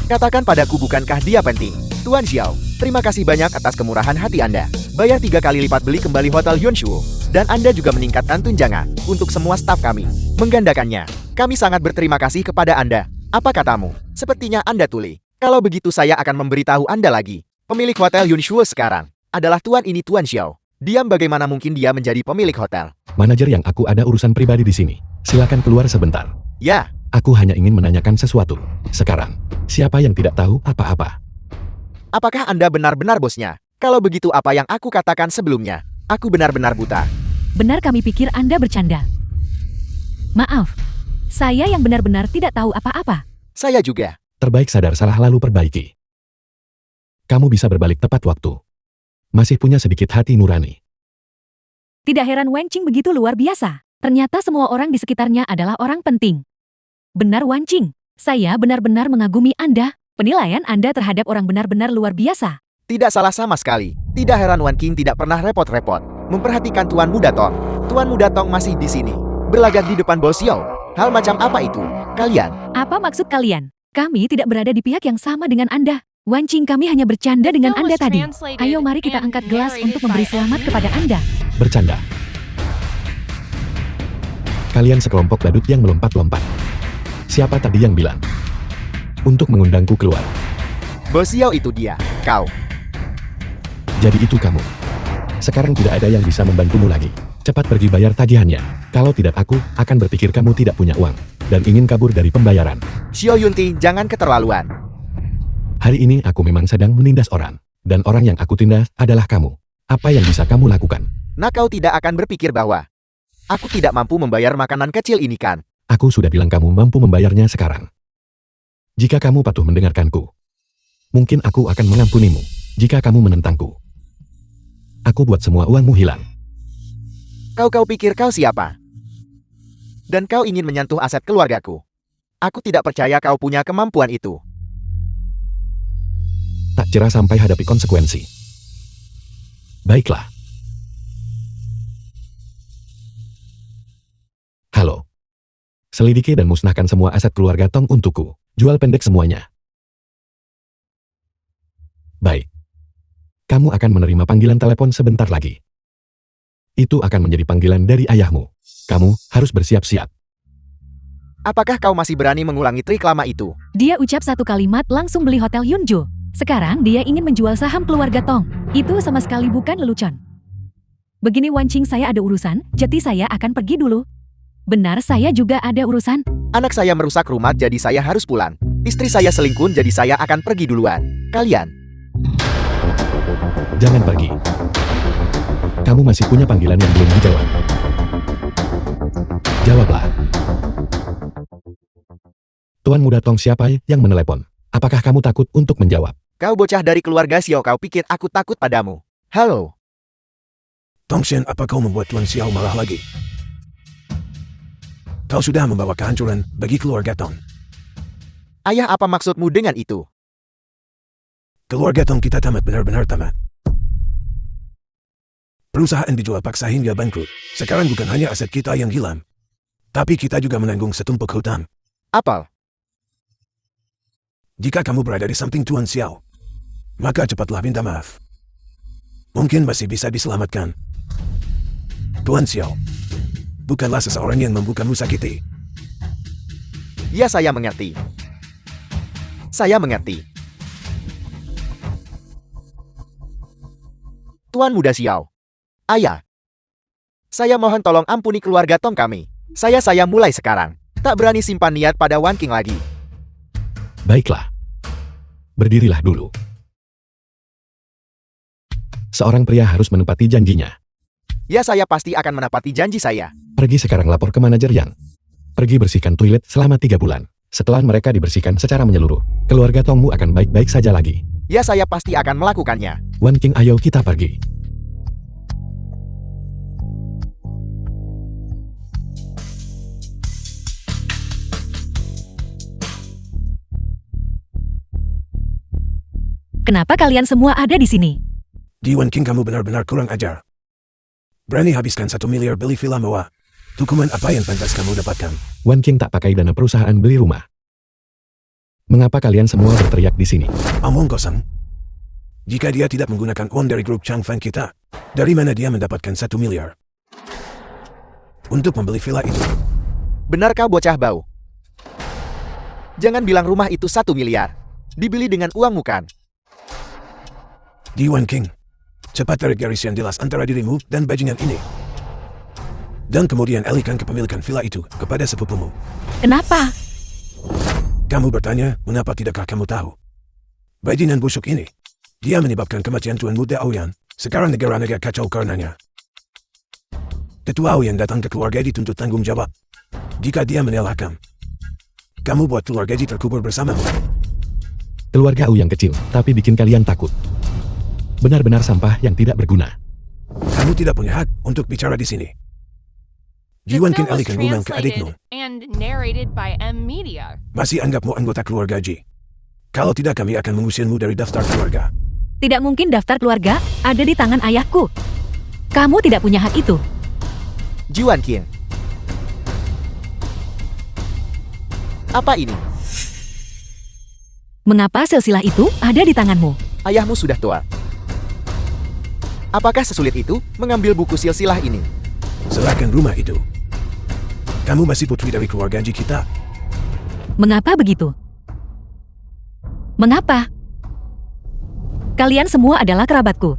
Katakan padaku, bukankah dia penting? Tuan Xiao, Terima kasih banyak atas kemurahan hati Anda. Bayar 3 kali lipat beli kembali Hotel Yunshuo. Dan Anda juga meningkatkan tunjangan untuk semua staf kami. Menggandakannya. Kami sangat berterima kasih kepada Anda. Apa katamu? Sepertinya Anda tuli. Kalau begitu saya akan memberitahu Anda lagi. Pemilik Hotel Yunshuo sekarang adalah Tuan ini Tuan Xiao. Diam, bagaimana mungkin dia menjadi pemilik hotel? Manajer yang aku ada urusan pribadi di sini. Silakan keluar sebentar. Ya, Aku hanya ingin menanyakan sesuatu. Sekarang, siapa yang tidak tahu apa-apa? apakah Anda benar-benar bosnya? Kalau begitu apa yang aku katakan sebelumnya? Aku benar-benar buta. Benar kami pikir Anda bercanda. Maaf, saya yang benar-benar tidak tahu apa-apa. Saya juga. Terbaik sadar salah lalu perbaiki. Kamu bisa berbalik tepat waktu. Masih punya sedikit hati nurani. Tidak heran Wan Qing begitu luar biasa. Ternyata semua orang di sekitarnya adalah orang penting. Benar Wan Qing, saya benar-benar mengagumi Anda. Penilaian Anda terhadap orang benar-benar luar biasa. Tidak salah sama sekali. Tidak heran Wan King tidak pernah repot-repot memperhatikan Tuan Muda Tong. Tuan Muda Tong masih di sini, berlagak di depan Bos Xiao. Hal macam apa itu? Kalian? Apa maksud kalian? Kami tidak berada di pihak yang sama dengan Anda. Wan Qing, kami hanya bercanda dengan Anda tadi. Ayo mari kita angkat gelas untuk memberi selamat kepada Anda. Bercanda. Kalian sekelompok badut yang melompat-lompat. Siapa tadi yang bilang? Untuk mengundangku keluar. Bos Xiao itu dia. Kau. Jadi itu kamu. Sekarang tidak ada yang bisa membantumu lagi. Cepat pergi bayar tagihannya. Kalau tidak aku akan berpikir kamu tidak punya uang. Dan ingin kabur dari pembayaran. Xiao Yunti, jangan keterlaluan. Hari ini aku memang sedang menindas orang. Dan orang yang aku tindas adalah kamu. Apa yang bisa kamu lakukan? Nah, kau tidak akan berpikir bahwa aku tidak mampu membayar makanan kecil ini kan? Aku sudah bilang kamu mampu membayarnya sekarang. Jika kamu patuh mendengarkanku, mungkin aku akan mengampunimu. Jika kamu menentangku, aku buat semua uangmu hilang. Kau pikir kau siapa? Dan kau ingin menyentuh aset keluargaku? Aku tidak percaya kau punya kemampuan itu. Tak cerah sampai hadapi konsekuensi. Baiklah. Halo. Selidiki dan musnahkan semua aset keluarga Tong untukku. Jual pendek semuanya. Baik. Kamu akan menerima panggilan telepon sebentar lagi. Itu akan menjadi panggilan dari ayahmu. Kamu harus bersiap-siap. Apakah kau masih berani mengulangi trik lama itu? Dia ucap satu kalimat langsung beli Hotel Yunju. Sekarang dia ingin menjual saham keluarga Tong. Itu sama sekali bukan lelucon. Begini Wan Qing, saya ada urusan, jadi saya akan pergi dulu. Benar, saya juga ada urusan. Anak saya merusak rumah jadi saya harus pulang. Istri saya selingkuh jadi saya akan pergi duluan. Kalian? Jangan pergi. Kamu masih punya panggilan yang belum dijawab. Jawablah. Tuan Muda Tong, siapa yang menelepon? Apakah kamu takut untuk menjawab? Kau bocah dari keluarga Xiao, kau pikir aku takut padamu? Halo? Tongshen, apa kau membuat Tuan Xiao marah lagi? Kau sudah membawa kehancuran bagi keluarga Tong. Ayah, apa maksudmu dengan itu? Keluarga Tong kita tamat, benar-benar tamat. Perusahaan dijual paksa hingga bangkrut. Sekarang bukan hanya aset kita yang hilang, tapi kita juga menanggung setumpuk hutang. Apel? Jika kamu berada di samping Tuan Xiao, maka cepatlah minta maaf. Mungkin masih bisa diselamatkan. Tuan Xiao bukanlah seseorang yang membukamu sakiti. Ya, saya mengerti. Saya mengerti. Tuan Muda Xiao. Ayah. Saya mohon tolong ampuni keluarga Tong kami. Saya mulai sekarang tak berani simpan niat pada Wan Qing lagi. Baiklah. Berdirilah dulu. Seorang pria harus menepati janjinya. Ya, saya pasti akan menepati janji saya. Pergi sekarang lapor ke manajer Yang. Pergi bersihkan toilet selama 3 bulan. Setelah mereka dibersihkan secara menyeluruh, keluarga Tongmu akan baik-baik saja lagi. Ya, saya pasti akan melakukannya. Wan Qing, ayo kita pergi. Kenapa kalian semua ada di sini? Di Wan Qing, kamu benar-benar kurang ajar. Berani habiskan 1 miliar beli villa mewah. Hukuman apa yang pantas kamu dapatkan? Wan Qing tak pakai dana perusahaan beli rumah. Mengapa kalian semua berteriak di sini? Omong kosong. Jika dia tidak menggunakan uang dari grup Chang Fan kita, dari mana dia mendapatkan 1 miliar? Untuk membeli villa itu. Benar kau bocah bau. Jangan bilang rumah itu 1 miliar. Dibeli dengan uangmu kan? Yuan King, cepat tarik garis yang jelas antara dirimu dan bajingan ini. Dan kemudian alihkan kepemilikan villa itu kepada sepupumu. Kenapa? Kamu bertanya, mengapa tidakkah kamu tahu? Bajingan busuk ini. Dia menyebabkan kematian Tuan Muda Ouyang. Sekarang negara-negara kacau karenanya. Ketua Ouyang datang ke keluarga dituntut tanggung jawab. Jika dia menyalahkan, kamu buat keluarga terkubur bersamamu. Keluarga Ouyang kecil, tapi bikin kalian takut. Benar-benar sampah yang tidak berguna. Kamu tidak punya hak untuk bicara di sini. The Yuan film King was alihkan ngomong ke adikmu. translated and narrated by M Media. Masih anggapmu anggota keluarga Ji. Kalau tidak kami akan mengusirmu dari daftar keluarga. Tidak mungkin daftar keluarga ada di tangan ayahku. Kamu tidak punya hak itu. Juan King. Apa ini? Mengapa silsilah itu ada di tanganmu? Ayahmu sudah tua. Apakah sesulit itu mengambil buku silsilah ini? Serahkan rumah itu. Kamu masih putri dari keluarga Ji kita. Mengapa begitu? Mengapa? Kalian semua adalah kerabatku.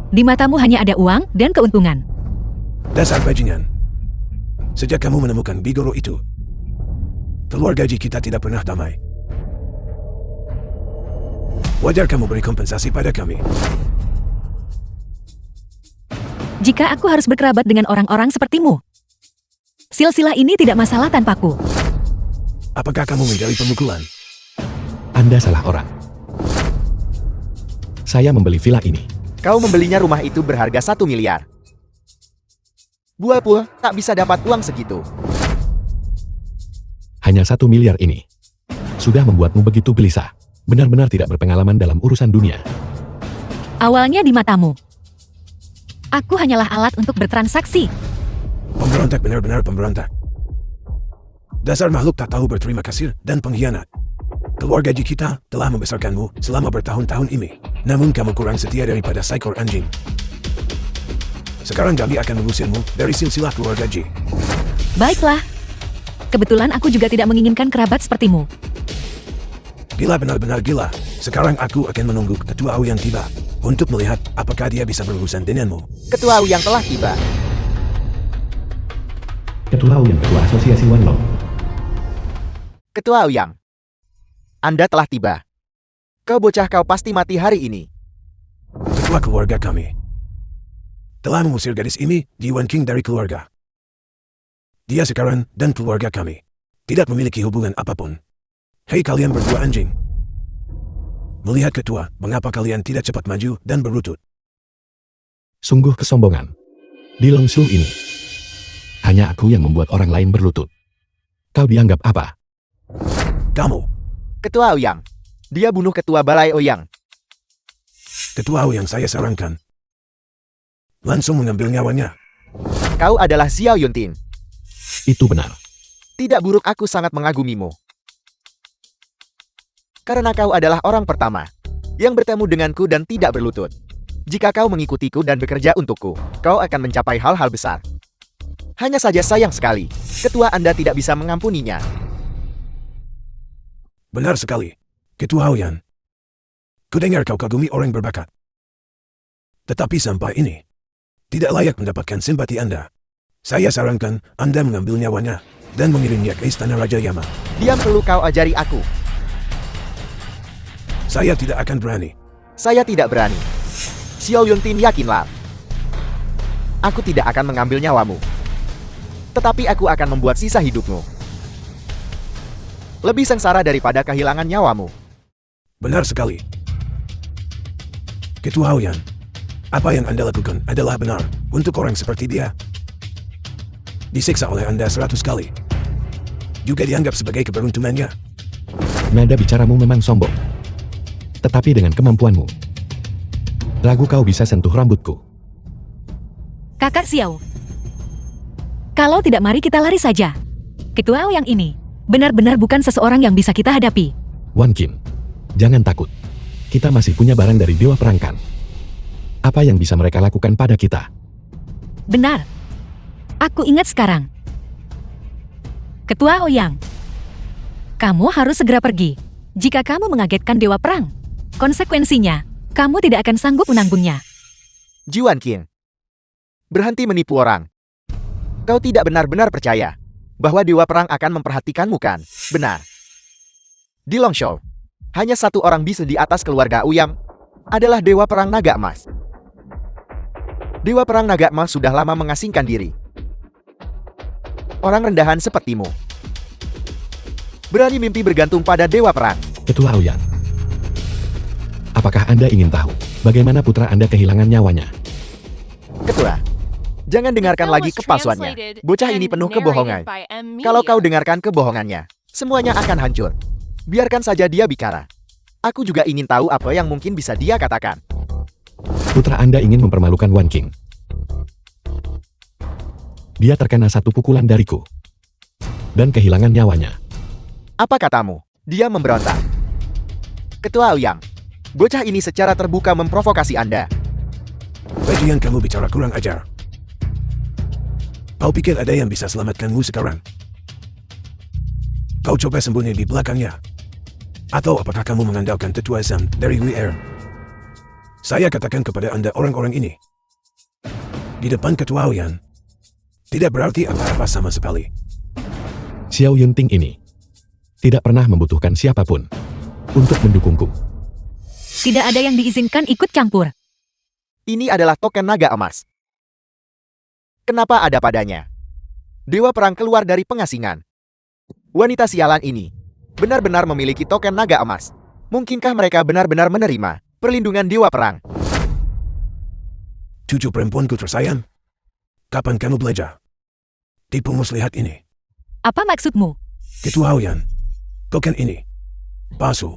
Di matamu hanya ada uang dan keuntungan. Dasar bajingan. Sejak kamu menemukan Bigoro itu, keluarga Ji kita tidak pernah damai. Wajar kamu beri kompensasi pada kami. Jika aku harus berkerabat dengan orang-orang sepertimu, silsilah ini tidak masalah tanpaku. Apakah kamu menjadi pemukulan? Anda salah orang. Saya membeli villa ini. Kau membelinya rumah itu berharga 1 miliar. Buapul tak bisa dapat uang segitu. Hanya 1 miliar ini. Sudah membuatmu begitu gelisah. Benar-benar tidak berpengalaman dalam urusan dunia. Awalnya di matamu. Aku hanyalah alat untuk bertransaksi. Pemberontak benar-benar pemberontak. Dasar makhluk tak tahu berterima kasih dan pengkhianat. Keluarga Ji kita telah membesarkanmu selama bertahun-tahun ini. Namun kamu kurang setia daripada seekor anjing. Sekarang kami akan mengusirmu dari silsilah keluarga Ji. Baiklah. Kebetulan aku juga tidak menginginkan kerabat sepertimu. Gila, benar-benar gila. Sekarang aku akan menunggu Ketua Ouyang tiba untuk melihat apakah dia bisa berurusan denganmu. Ketua Ouyang telah tiba. Ketua Ouyang, Ketua Asosiasi Wanlong. Ketua Ouyang. Anda telah tiba. Kau bocah, kau pasti mati hari ini. Ketua keluarga kami telah mengusir gadis ini, Yuan King, dari keluarga. Dia sekarang dan keluarga kami tidak memiliki hubungan apapun. Hei kalian berdua anjing. Melihat ketua, mengapa kalian tidak cepat maju dan berlutut? Sungguh kesombongan. Di Longsu ini, hanya aku yang membuat orang lain berlutut. Kau dianggap apa? Kamu, Ketua Ouyang. Dia bunuh Ketua Balai Ouyang. Ketua Ouyang, saya sarankan langsung mengambil nyawanya. Kau adalah Xiao Yuntin. Itu benar. Tidak buruk, aku sangat mengagumimu. Karena kau adalah orang pertama yang bertemu denganku dan tidak berlutut. Jika kau mengikutiku dan bekerja untukku, kau akan mencapai hal-hal besar. Hanya saja sayang sekali, ketua Anda tidak bisa mengampuninya. Benar sekali, Ketua Ouyang. Kudengar kau kagumi orang berbakat. Tetapi sampai ini, tidak layak mendapatkan simpati Anda. Saya sarankan Anda mengambil nyawanya dan mengirimnya ke Istana Raja Yama. Diam, perlu kau ajari aku. Saya tidak akan berani. Saya tidak berani. Xiao Yuntin, yakinlah. Aku tidak akan mengambil nyawamu. Tetapi aku akan membuat sisa hidupmu lebih sengsara daripada kehilangan nyawamu. Benar sekali. Ketua Ouyang, apa yang Anda lakukan adalah benar untuk orang seperti dia. Disiksa oleh Anda 100 kali. Juga dianggap sebagai keberuntungannya. Nada bicaramu memang sombong. Tetapi dengan kemampuanmu, ragu kau bisa sentuh rambutku. Kakak Xiao. Kalau tidak, mari kita lari saja. Ketua Ouyang ini benar-benar bukan seseorang yang bisa kita hadapi. Wan Qin, jangan takut. Kita masih punya barang dari Dewa Perang kan? Apa yang bisa mereka lakukan pada kita? Benar. Aku ingat sekarang. Ketua Ouyang, kamu harus segera pergi. Jika kamu mengagetkan Dewa Perang, konsekuensinya, kamu tidak akan sanggup menanggungnya. Jiwan Qing, berhenti menipu orang. Kau tidak benar-benar percaya bahwa Dewa Perang akan memperhatikanmu kan? Benar. Di Longshou, hanya satu orang bisu di atas keluarga Ouyang adalah Dewa Perang Naga Emas. Dewa Perang Naga Emas sudah lama mengasingkan diri. Orang rendahan sepertimu berani mimpi bergantung pada Dewa Perang. Ketua Ouyang, apakah Anda ingin tahu bagaimana putra Anda kehilangan nyawanya? Ketua, jangan dengarkan lagi kepalsuannya. Bocah ini penuh kebohongan. Kalau kau dengarkan kebohongannya, semuanya akan hancur. Biarkan saja dia bicara. Aku juga ingin tahu apa yang mungkin bisa dia katakan. Putra Anda ingin mempermalukan Wan Qing. Dia terkena satu pukulan dariku dan kehilangan nyawanya. Apa katamu? Dia memberontak. Ketua Ouyang, bocah ini secara terbuka memprovokasi Anda. Bagian kamu bicara kurang ajar. Kau pikir ada yang bisa selamatkanmu sekarang? Kau coba sembunyi di belakangnya. Atau apakah kamu mengandalkan tetua Zhang dari WR? Saya katakan kepada Anda orang-orang ini. Di depan Ketua Ouyang, tidak berarti apa-apa sama sekali. Xiao Yunting ini tidak pernah membutuhkan siapapun untuk mendukungku. Tidak ada yang diizinkan ikut campur. Ini adalah token naga emas. Kenapa ada padanya? Dewa Perang keluar dari pengasingan. Wanita sialan ini benar-benar memiliki token naga emas. Mungkinkah mereka benar-benar menerima perlindungan Dewa Perang? Cucu perempuanku tersayang, kapan kamu belajar? Tipu muslihat ini. Apa maksudmu? Ketua Ouyang, token ini palsu.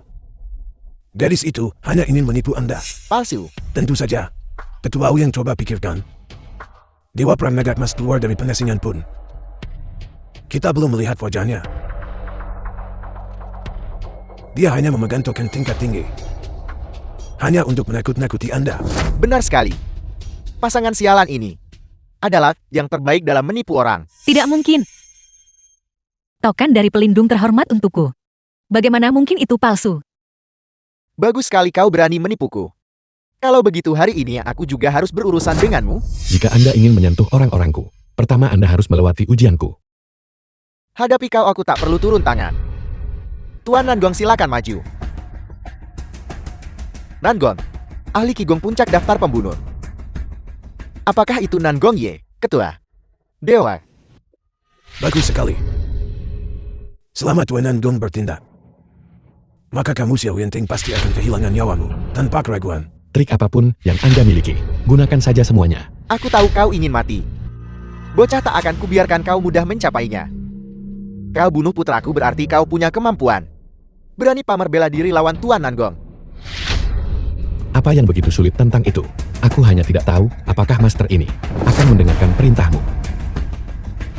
Gadis itu hanya ingin menipu Anda. Palsu. Tentu saja. Ketua Ouyang coba pikirkan. Dewa Perang Naga Emas keluar dari pengasingan pun. Kita belum melihat wajahnya. Dia hanya memegang token tingkat tinggi. Hanya untuk menakut-nakuti Anda. Benar sekali. Pasangan sialan ini adalah yang terbaik dalam menipu orang. Tidak mungkin. Token dari pelindung terhormat untukku. Bagaimana mungkin itu palsu? Bagus sekali kau berani menipuku. Kalau begitu hari ini aku juga harus berurusan denganmu. Jika Anda ingin menyentuh orang-orangku, pertama Anda harus melewati ujianku. Hadapi kau aku tak perlu turun tangan. Tuan Nangong silakan maju. Nangong, ahli Qigong puncak daftar pembunuh. Apakah itu Nangong Ye, Ketua? Dewa. Bagus sekali. Selama Tuan Nangong bertindak, maka kamu Xiao Yunting pasti akan kehilangan nyawamu tanpa keraguan. Trik apapun yang Anda miliki, gunakan saja semuanya. Aku tahu kau ingin mati. Bocah tak akan kubiarkan kau mudah mencapainya. Kau bunuh putraku berarti kau punya kemampuan. Berani pamer bela diri lawan Tuan Nangong. Apa yang begitu sulit tentang itu? Aku hanya tidak tahu apakah master ini akan mendengarkan perintahmu.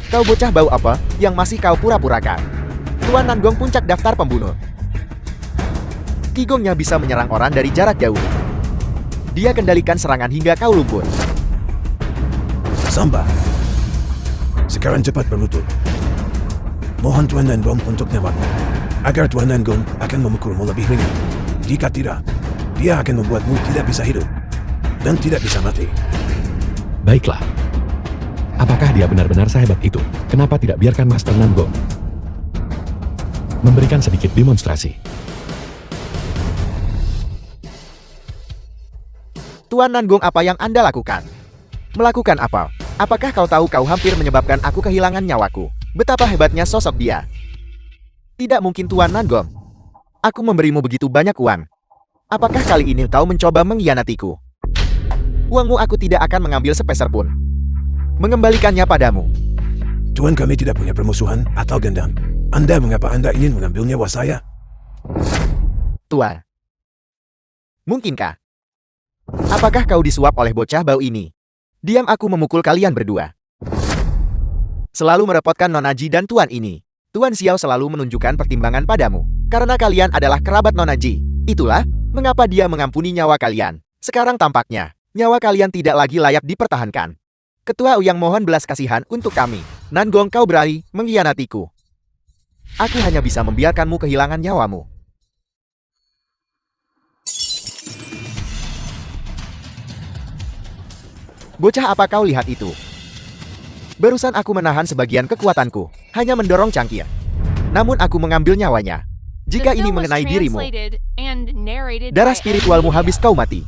Kau bocah bau apa yang masih kau pura-purakan? Tuan Nangong puncak daftar pembunuh. Qigongnya bisa menyerang orang dari jarak jauh. Dia kendalikan serangan hingga kau lumpuh. Samba. Sekarang cepat berlutut. Mohon Tuan Nangong untuk nyawamu. Agar Tuan Nangong akan memukulmu lebih ringan. Jika tidak, dia akan membuatmu tidak bisa hidup. Dan tidak bisa mati. Baiklah. Apakah dia benar-benar sehebat itu? Kenapa tidak biarkan Master Nangong memberikan sedikit demonstrasi? Tuan Nangong, apa yang Anda lakukan? Melakukan apa? Apakah kau tahu kau hampir menyebabkan aku kehilangan nyawaku? Betapa hebatnya sosok dia. Tidak mungkin Tuan Nangong. Aku memberimu begitu banyak uang. Apakah kali ini kau mencoba mengkhianatiku? Uangmu aku tidak akan mengambil sepeser pun. Mengembalikannya padamu. Tuan, kami tidak punya permusuhan atau dendam. Mengapa Anda ingin mengambil nyawa saya? Tuan. Mungkinkah? Apakah kau disuap oleh bocah bau ini? Diam, aku memukul kalian berdua. Selalu merepotkan Nona Ji dan Tuan ini. Tuan Xiao selalu menunjukkan pertimbangan padamu. Karena kalian adalah kerabat Nona Ji. Itulah Mengapa dia mengampuni nyawa kalian? Sekarang tampaknya, nyawa kalian tidak lagi layak dipertahankan. Ketua Ouyang mohon belas kasihan untuk kami. Nangong, kau berani mengkhianatiku. Aku hanya bisa membiarkanmu kehilangan nyawamu. Bocah, apa kau lihat itu? Barusan aku menahan sebagian kekuatanku, hanya mendorong cangkir. Namun aku mengambil nyawanya. Jika ini mengenai dirimu, darah spiritualmu habis kau mati.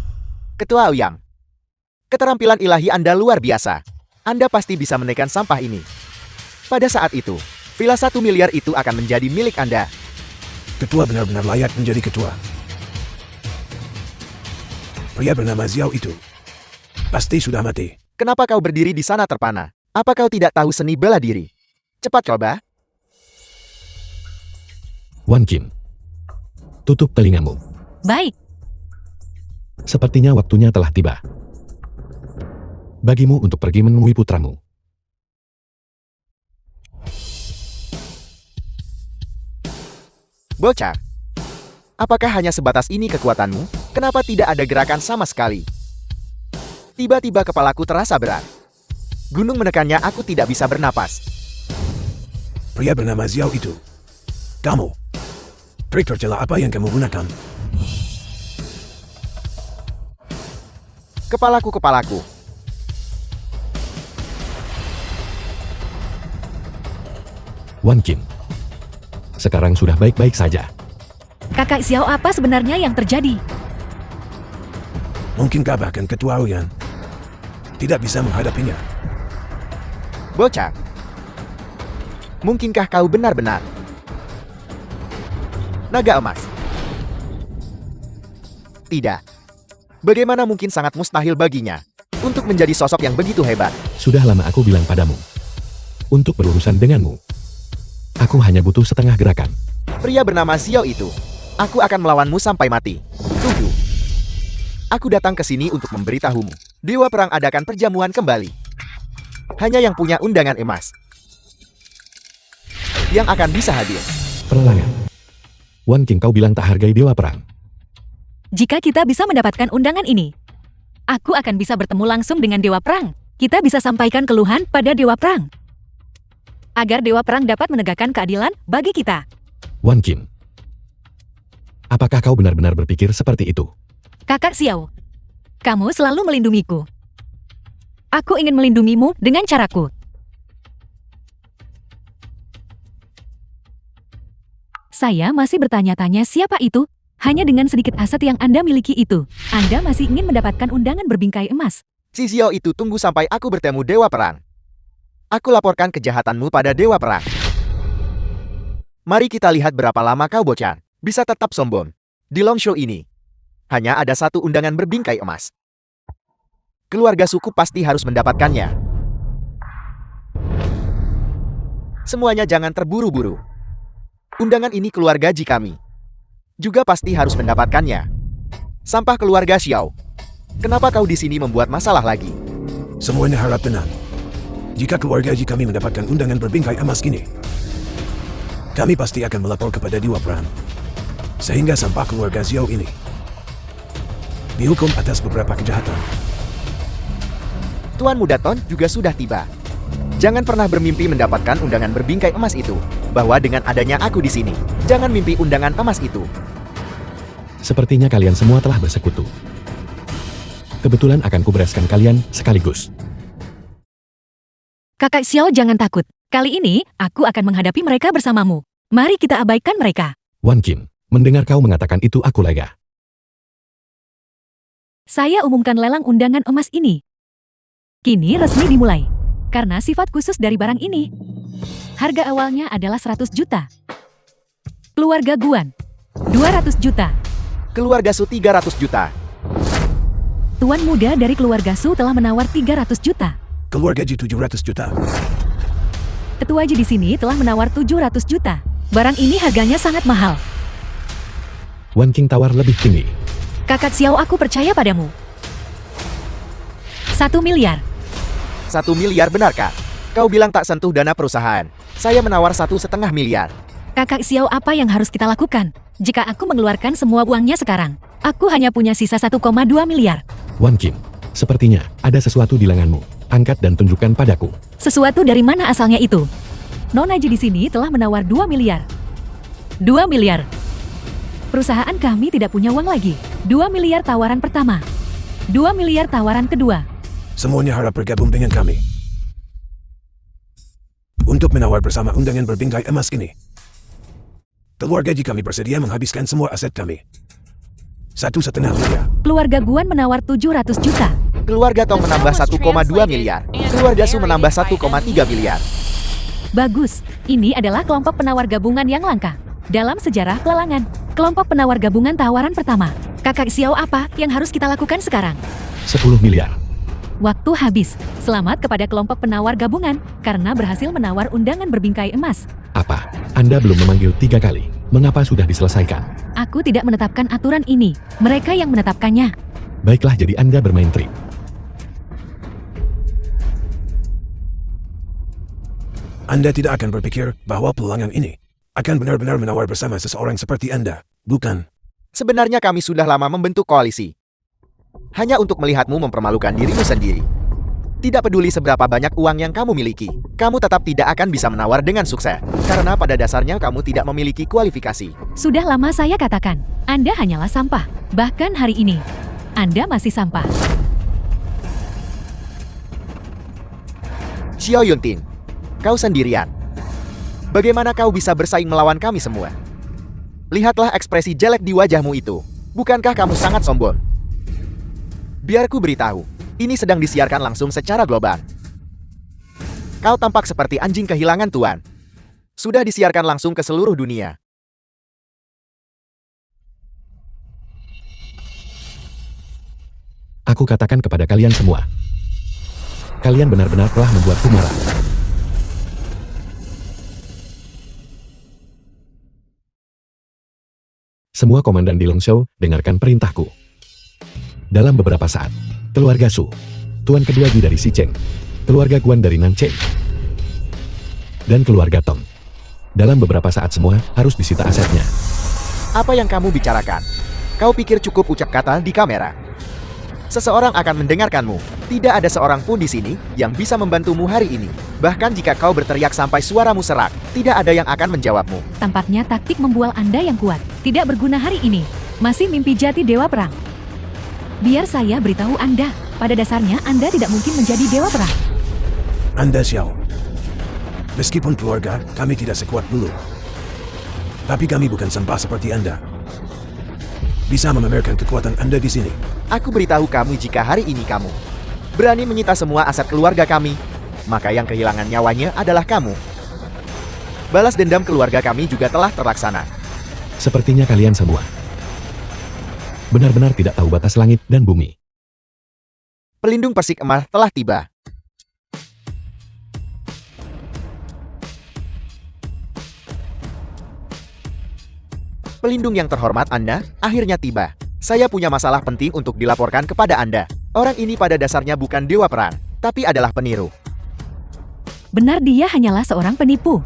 Ketua Ouyang, keterampilan ilahi Anda luar biasa. Anda pasti bisa menekan sampah ini. Pada saat itu, villa 1 miliar itu akan menjadi milik Anda. Ketua benar-benar layak menjadi ketua. Pria bernama Xiao itu pasti sudah mati. Kenapa kau berdiri di sana terpana? Apa kau tidak tahu seni bela diri? Cepat coba. Wan Qin, tutup telingamu. Baik, Sepertinya waktunya telah tiba. Bagimu untuk pergi menemui putramu. Bocah, apakah hanya sebatas ini kekuatanmu? Kenapa tidak ada gerakan sama sekali? Tiba-tiba kepalaku terasa berat. Gunung menekannya, aku tidak bisa bernapas. Pria bernama Xiao itu. Kamu. Trik tercela apa yang kamu gunakan? Kepalaku. Wan Qin, sekarang sudah baik-baik saja. Kakak Xiao, apa sebenarnya yang terjadi? Mungkinkah bahkan Ketua Ouyang tidak bisa menghadapinya? Bocah, mungkinkah kau benar-benar naga emas? Tidak. Bagaimana mungkin, sangat mustahil baginya untuk menjadi sosok yang begitu hebat. Sudah lama aku bilang padamu. Untuk berurusan denganmu, aku hanya butuh setengah gerakan. Pria bernama Xiao itu, aku akan melawanmu sampai mati. Tunggu. Aku datang ke sini untuk memberitahumu. Dewa Perang adakan perjamuan kembali. Hanya yang punya undangan emas yang akan bisa hadir. Perlahan. Wan Qin, kau bilang tak hargai Dewa Perang. Jika kita bisa mendapatkan undangan ini, aku akan bisa bertemu langsung dengan Dewa Perang. Kita bisa sampaikan keluhan pada Dewa Perang, agar Dewa Perang dapat menegakkan keadilan bagi kita. Wan Qin, apakah kau benar-benar berpikir seperti itu? Kakak Xiao, kamu selalu melindungiku. Aku ingin melindungimu dengan caraku. Saya masih bertanya-tanya siapa itu. Hanya dengan sedikit aset yang Anda miliki itu, Anda masih ingin mendapatkan undangan berbingkai emas. Si Xiao itu, tunggu sampai aku bertemu Dewa Perang. Aku laporkan kejahatanmu pada Dewa Perang. Mari kita lihat berapa lama kau bocah bisa tetap sombong. Di long show ini, hanya ada satu undangan berbingkai emas. Keluarga suku pasti harus mendapatkannya. Semuanya jangan terburu-buru. Undangan ini keluarga Ji kami juga pasti harus mendapatkannya. Sampah keluarga Xiao. Kenapa kau di sini membuat masalah lagi? Semuanya harap tenang. Jika keluarga Ji kami mendapatkan undangan berbingkai emas kini, kami pasti akan melapor kepada Dewa Perang. Sehingga sampah keluarga Xiao ini dihukum atas beberapa kejahatan. Tuan Muda Ton juga sudah tiba. Jangan pernah bermimpi mendapatkan undangan berbingkai emas itu. Bahwa dengan adanya aku di sini, jangan mimpi undangan emas itu. Sepertinya kalian semua telah bersekutu. Kebetulan akan kubereskan kalian sekaligus. Kakak Xiao, jangan takut. Kali ini, aku akan menghadapi mereka bersamamu. Mari kita abaikan mereka. Wan Qin, mendengar kau mengatakan itu aku lega. Saya umumkan lelang undangan emas ini. Kini resmi dimulai. Karena sifat khusus dari barang ini. Harga awalnya adalah 100 juta. Keluarga Guan, 200 juta. Keluarga Su 300 juta. Tuan muda dari keluarga Su telah menawar 300 juta. Keluarga Ji 700 juta. Ketua Ji di sini telah menawar 700 juta. Barang ini harganya sangat mahal. Wan Qin tawar lebih tinggi. Kakak Xiao, aku percaya padamu. 1 miliar. 1 miliar benarkah? Kau bilang tak sentuh dana perusahaan. Saya menawar 1,5 miliar. Kakak Xiao, apa yang harus kita lakukan? Jika aku mengeluarkan semua uangnya sekarang, Aku hanya punya sisa 1,2 miliar. Wan Kim, sepertinya ada sesuatu di lenganmu. Angkat dan tunjukkan padaku. Sesuatu dari mana asalnya itu? Nona Ji di sini telah menawar 2 miliar. 2 miliar. Perusahaan kami tidak punya uang lagi. 2 miliar tawaran pertama. 2 miliar tawaran kedua. Semuanya harap bergabung dengan kami. Untuk menawar bersama undangan berbingkai emas ini. Keluarga Ji kami bersedia menghabiskan semua aset kami. 1,5 miliar. Keluarga Guan menawar 700 juta. Keluarga Tong menambah 1,2 miliar. Keluarga Su menambah 1,3 miliar. Bagus, ini adalah kelompok penawar gabungan yang langka. Dalam sejarah pelelangan, kelompok penawar gabungan tawaran pertama. Kakak Xiao apa yang harus kita lakukan sekarang? 10 miliar. Waktu habis. Selamat kepada kelompok penawar gabungan, karena berhasil menawar undangan berbingkai emas. Apa? Anda belum memanggil 3 kali. Mengapa sudah diselesaikan? Aku tidak menetapkan aturan ini. Mereka yang menetapkannya. Baiklah, jadi Anda bermain trik. Anda tidak akan berpikir bahwa peluangan ini akan benar-benar menawar bersama seseorang seperti Anda, bukan? Sebenarnya kami sudah lama membentuk koalisi. Hanya untuk melihatmu mempermalukan dirimu sendiri. Tidak peduli seberapa banyak uang yang kamu miliki, kamu tetap tidak akan bisa menawar dengan sukses. Karena pada dasarnya kamu tidak memiliki kualifikasi. Sudah lama saya katakan, Anda hanyalah sampah. Bahkan hari ini, Anda masih sampah. Xiao Yunting, kau sendirian. Bagaimana kau bisa bersaing melawan kami semua? Lihatlah ekspresi jelek di wajahmu itu. Bukankah kamu sangat sombong? Biar ku beritahu, ini sedang disiarkan langsung secara global. Kau tampak seperti anjing kehilangan tuan. Sudah disiarkan langsung ke seluruh dunia. Aku katakan kepada kalian semua. Kalian benar-benar telah membuatku marah. Semua komandan di Longshou, dengarkan perintahku. Dalam beberapa saat, keluarga Su, tuan kedua Ji dari Xicheng, keluarga Guan dari Nancheng, dan keluarga Tong. Dalam beberapa saat semua harus disita asetnya. Apa yang kamu bicarakan? Kau pikir cukup ucap kata di kamera? Seseorang akan mendengarkanmu. Tidak ada seorang pun di sini yang bisa membantumu hari ini. Bahkan jika kau berteriak sampai suaramu serak, tidak ada yang akan menjawabmu. Tampaknya taktik membual Anda yang kuat tidak berguna hari ini. Masih mimpi jati Dewa Perang. Biar saya beritahu Anda, pada dasarnya Anda tidak mungkin menjadi Dewa Perang. Anda Xiao. Meskipun keluarga, kami tidak sekuat dulu. Tapi kami bukan sampah seperti Anda. Bisa memamerkan kekuatan Anda di sini. Aku beritahu kamu jika hari ini kamu berani menyita semua aset keluarga kami, maka yang kehilangan nyawanya adalah kamu. Balas dendam keluarga kami juga telah terlaksana. Sepertinya kalian semua benar-benar tidak tahu batas langit dan bumi. Pelindung Persik Emas telah tiba. Pelindung yang terhormat Anda, akhirnya tiba. Saya punya masalah penting untuk dilaporkan kepada Anda. Orang ini pada dasarnya bukan Dewa Perang, tapi adalah peniru. Benar, dia hanyalah seorang penipu.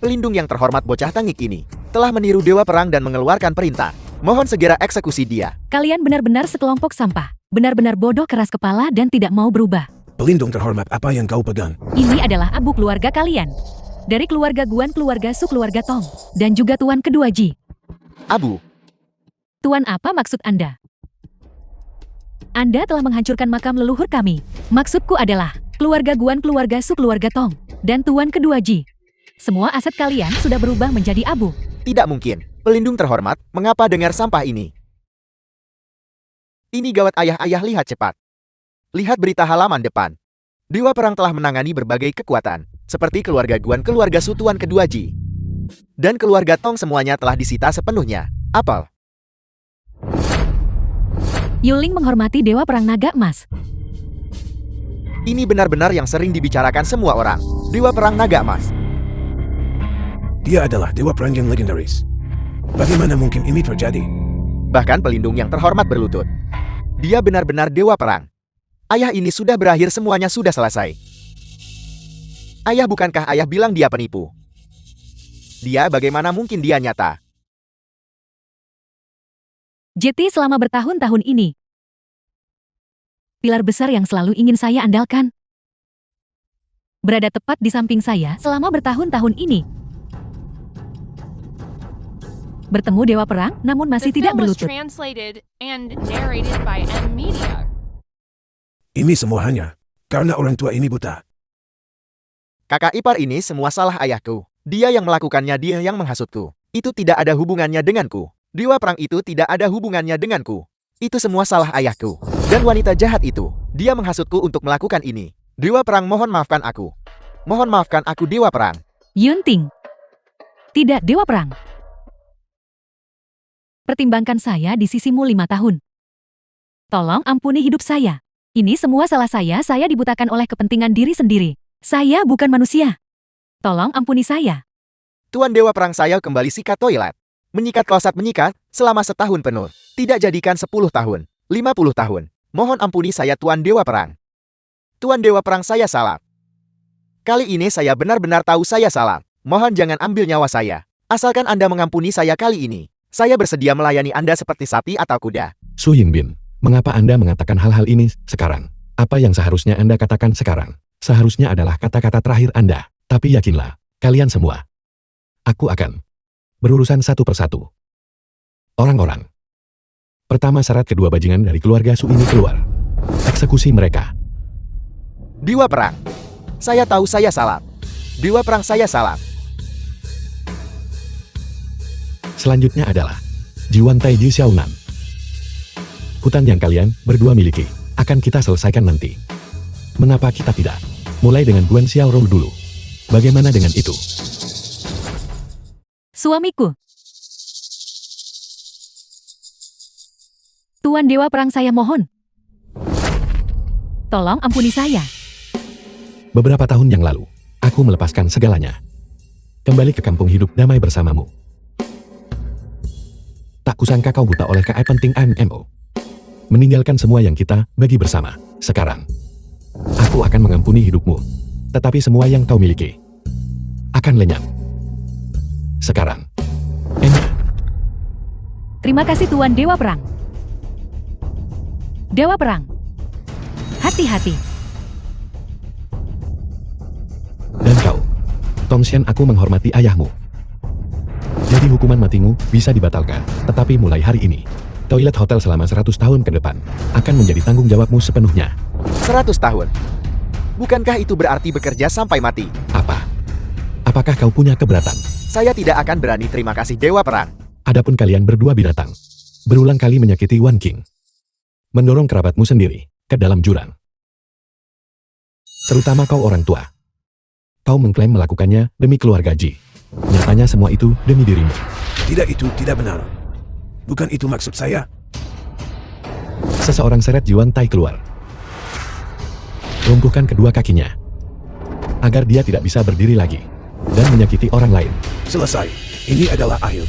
Pelindung yang terhormat bocah tengik ini telah meniru Dewa Perang dan mengeluarkan perintah. Mohon segera eksekusi dia. Kalian benar-benar sekelompok sampah. Benar-benar bodoh, keras kepala, dan tidak mau berubah. Pelindung terhormat, apa yang kau pegang? Ini adalah abu keluarga kalian. Dari keluarga Guan, keluarga Su, keluarga Tong, dan juga tuan kedua Ji. Abu, Tuan, apa maksud Anda? Anda telah menghancurkan makam leluhur kami. Maksudku adalah keluarga Guan, keluarga Su, keluarga Tong, dan tuan kedua Ji. Semua aset kalian sudah berubah menjadi abu. tidak mungkin. Pelindung terhormat, mengapa dengar sampah ini? Ini gawat ayah-ayah, lihat cepat. Lihat berita halaman depan. Dewa Perang telah menangani berbagai kekuatan, seperti keluarga Guan, keluarga Su, tuan kedua Ji, dan keluarga Tong, semuanya telah disita sepenuhnya. Apel. Yuling menghormati Dewa Perang Naga Emas. Ini benar-benar yang sering dibicarakan semua orang. Dewa Perang Naga Emas. Dia adalah Dewa Perang yang legendaris. Bagaimana mungkin ini terjadi? Bahkan pelindung yang terhormat berlutut. Dia benar-benar Dewa Perang. Ayah, ini sudah berakhir, semuanya sudah selesai. Ayah, bukankah ayah bilang dia penipu? Dia, bagaimana mungkin dia nyata? Jeti selama bertahun-tahun ini. Pilar besar yang selalu ingin saya andalkan. Berada tepat di samping saya selama bertahun-tahun ini. Bertemu Dewa Perang, namun masih The tidak film was berlutut. translated and narrated by M Media. Ini semua hanya karena orang tua ini buta. Kakak ipar ini semua salah ayahku. Dia yang melakukannya, dia yang menghasutku. Itu tidak ada hubungannya denganku. Dewa Perang itu tidak ada hubungannya denganku. Itu semua salah ayahku. Dan wanita jahat itu, dia menghasutku untuk melakukan ini. Dewa Perang, mohon maafkan aku. Mohon maafkan aku, Dewa Perang. Yunting. Tidak, Dewa Perang. Pertimbangkan saya di sisimu 5 tahun. Tolong ampuni hidup saya. Ini semua salah saya dibutakan oleh kepentingan diri sendiri. Saya bukan manusia. Tolong ampuni saya. Tuan Dewa Perang, saya kembali sikat toilet. Menyikat kloset menyikat selama setahun penuh. Tidak jadikan 10 tahun, 50 tahun. Mohon ampuni saya, Tuan Dewa Perang. Tuan Dewa Perang, saya salah. Kali ini saya benar-benar tahu saya salah. Mohon jangan ambil nyawa saya. Asalkan Anda mengampuni saya kali ini. Saya bersedia melayani Anda seperti sapi atau kuda. Su Yingbin, mengapa Anda mengatakan hal-hal ini sekarang? Apa yang seharusnya Anda katakan sekarang? Seharusnya adalah kata-kata terakhir Anda. Tapi yakinlah, kalian semua. Aku akan berurusan satu persatu. Orang-orang. Pertama, syarat kedua bajingan dari keluarga Su ini keluar. Eksekusi mereka. Dewa Perang, saya tahu saya salah. Dewa Perang, saya salah. Selanjutnya adalah Jiwan Taiji Xiaonan. Hutan yang kalian berdua miliki akan kita selesaikan nanti. Mengapa kita tidak mulai dengan Guan Xiaorou dulu? Bagaimana dengan itu? Suamiku. Tuan Dewa Perang, saya mohon. Tolong ampuni saya. Beberapa tahun yang lalu, aku melepaskan segalanya. Kembali ke kampung hidup damai bersamamu. Tak kusangka kau buta oleh KI penting MMO. Meninggalkan semua yang kita bagi bersama. Sekarang, aku akan mengampuni hidupmu. Tetapi semua yang kau miliki akan lenyap. Sekarang, enak. Terima kasih Tuan Dewa Perang. Dewa Perang. Hati-hati. Dan kau, Tongshan, aku menghormati ayahmu. Jadi hukuman matimu bisa dibatalkan. Tetapi mulai hari ini, toilet hotel selama 100 tahun ke depan akan menjadi tanggung jawabmu sepenuhnya. 100 tahun. Bukankah itu berarti bekerja sampai mati? Apa? Apakah kau punya keberatan? Saya tidak akan berani. Terima kasih, Dewa Perang. Adapun kalian berdua binatang, berulang kali menyakiti Wan King. Mendorong kerabatmu sendiri ke dalam jurang. Terutama kau orang tua. Kau mengklaim melakukannya demi keluarga Ji. Nyatanya semua itu demi dirimu. Tidak, itu tidak benar. Bukan itu maksud saya. Seseorang seret Yuan Tai keluar. Lumpuhkan kedua kakinya. Agar dia tidak bisa berdiri lagi. Dan menyakiti orang lain. Selesai. Ini adalah akhir.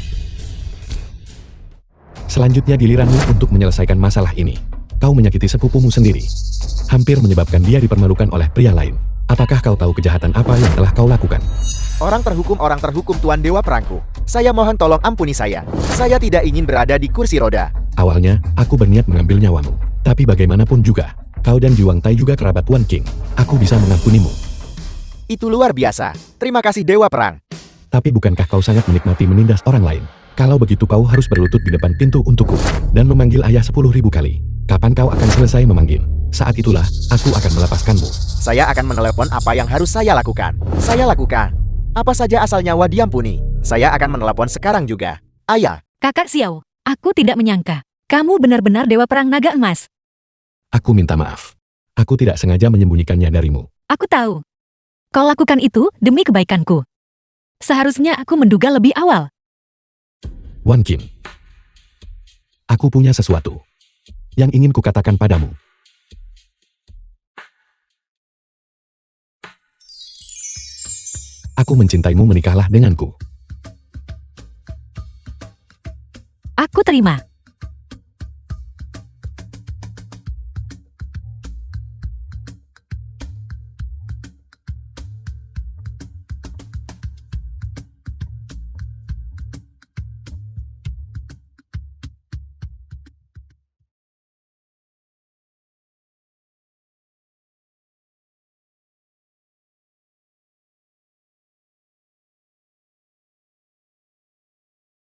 Selanjutnya giliranmu untuk menyelesaikan masalah ini. Kau menyakiti sepupumu sendiri. Hampir menyebabkan dia dipermalukan oleh pria lain. Apakah kau tahu kejahatan apa yang telah kau lakukan? Orang terhukum, Tuan Dewa Perangku. Saya mohon tolong ampuni saya. Saya tidak ingin berada di kursi roda. Awalnya, aku berniat mengambil nyawamu. Tapi bagaimanapun juga, kau dan Jiwang Tai juga kerabat Wan King. Aku bisa mengampunimu. Itu luar biasa. Terima kasih, Dewa Perang. Tapi bukankah kau sangat menikmati menindas orang lain? Kalau begitu kau harus berlutut di depan pintu untukku. Dan memanggil ayah 10.000 kali. Kapan kau akan selesai memanggil? Saat itulah, aku akan melepaskanmu. Saya akan menelepon apa yang harus saya lakukan. Saya lakukan. Apa saja asal nyawa diampuni. Saya akan menelepon sekarang juga. Ayah. Kakak Xiao, aku tidak menyangka. Kamu benar-benar Dewa Perang Naga Emas. Aku minta maaf. Aku tidak sengaja menyembunyikannya darimu. Aku tahu. Kau lakukan itu demi kebaikanku. Seharusnya aku menduga lebih awal. Wan Kim. Aku punya sesuatu yang ingin kukatakan padamu. Aku mencintaimu, menikahlah denganku. Aku terima.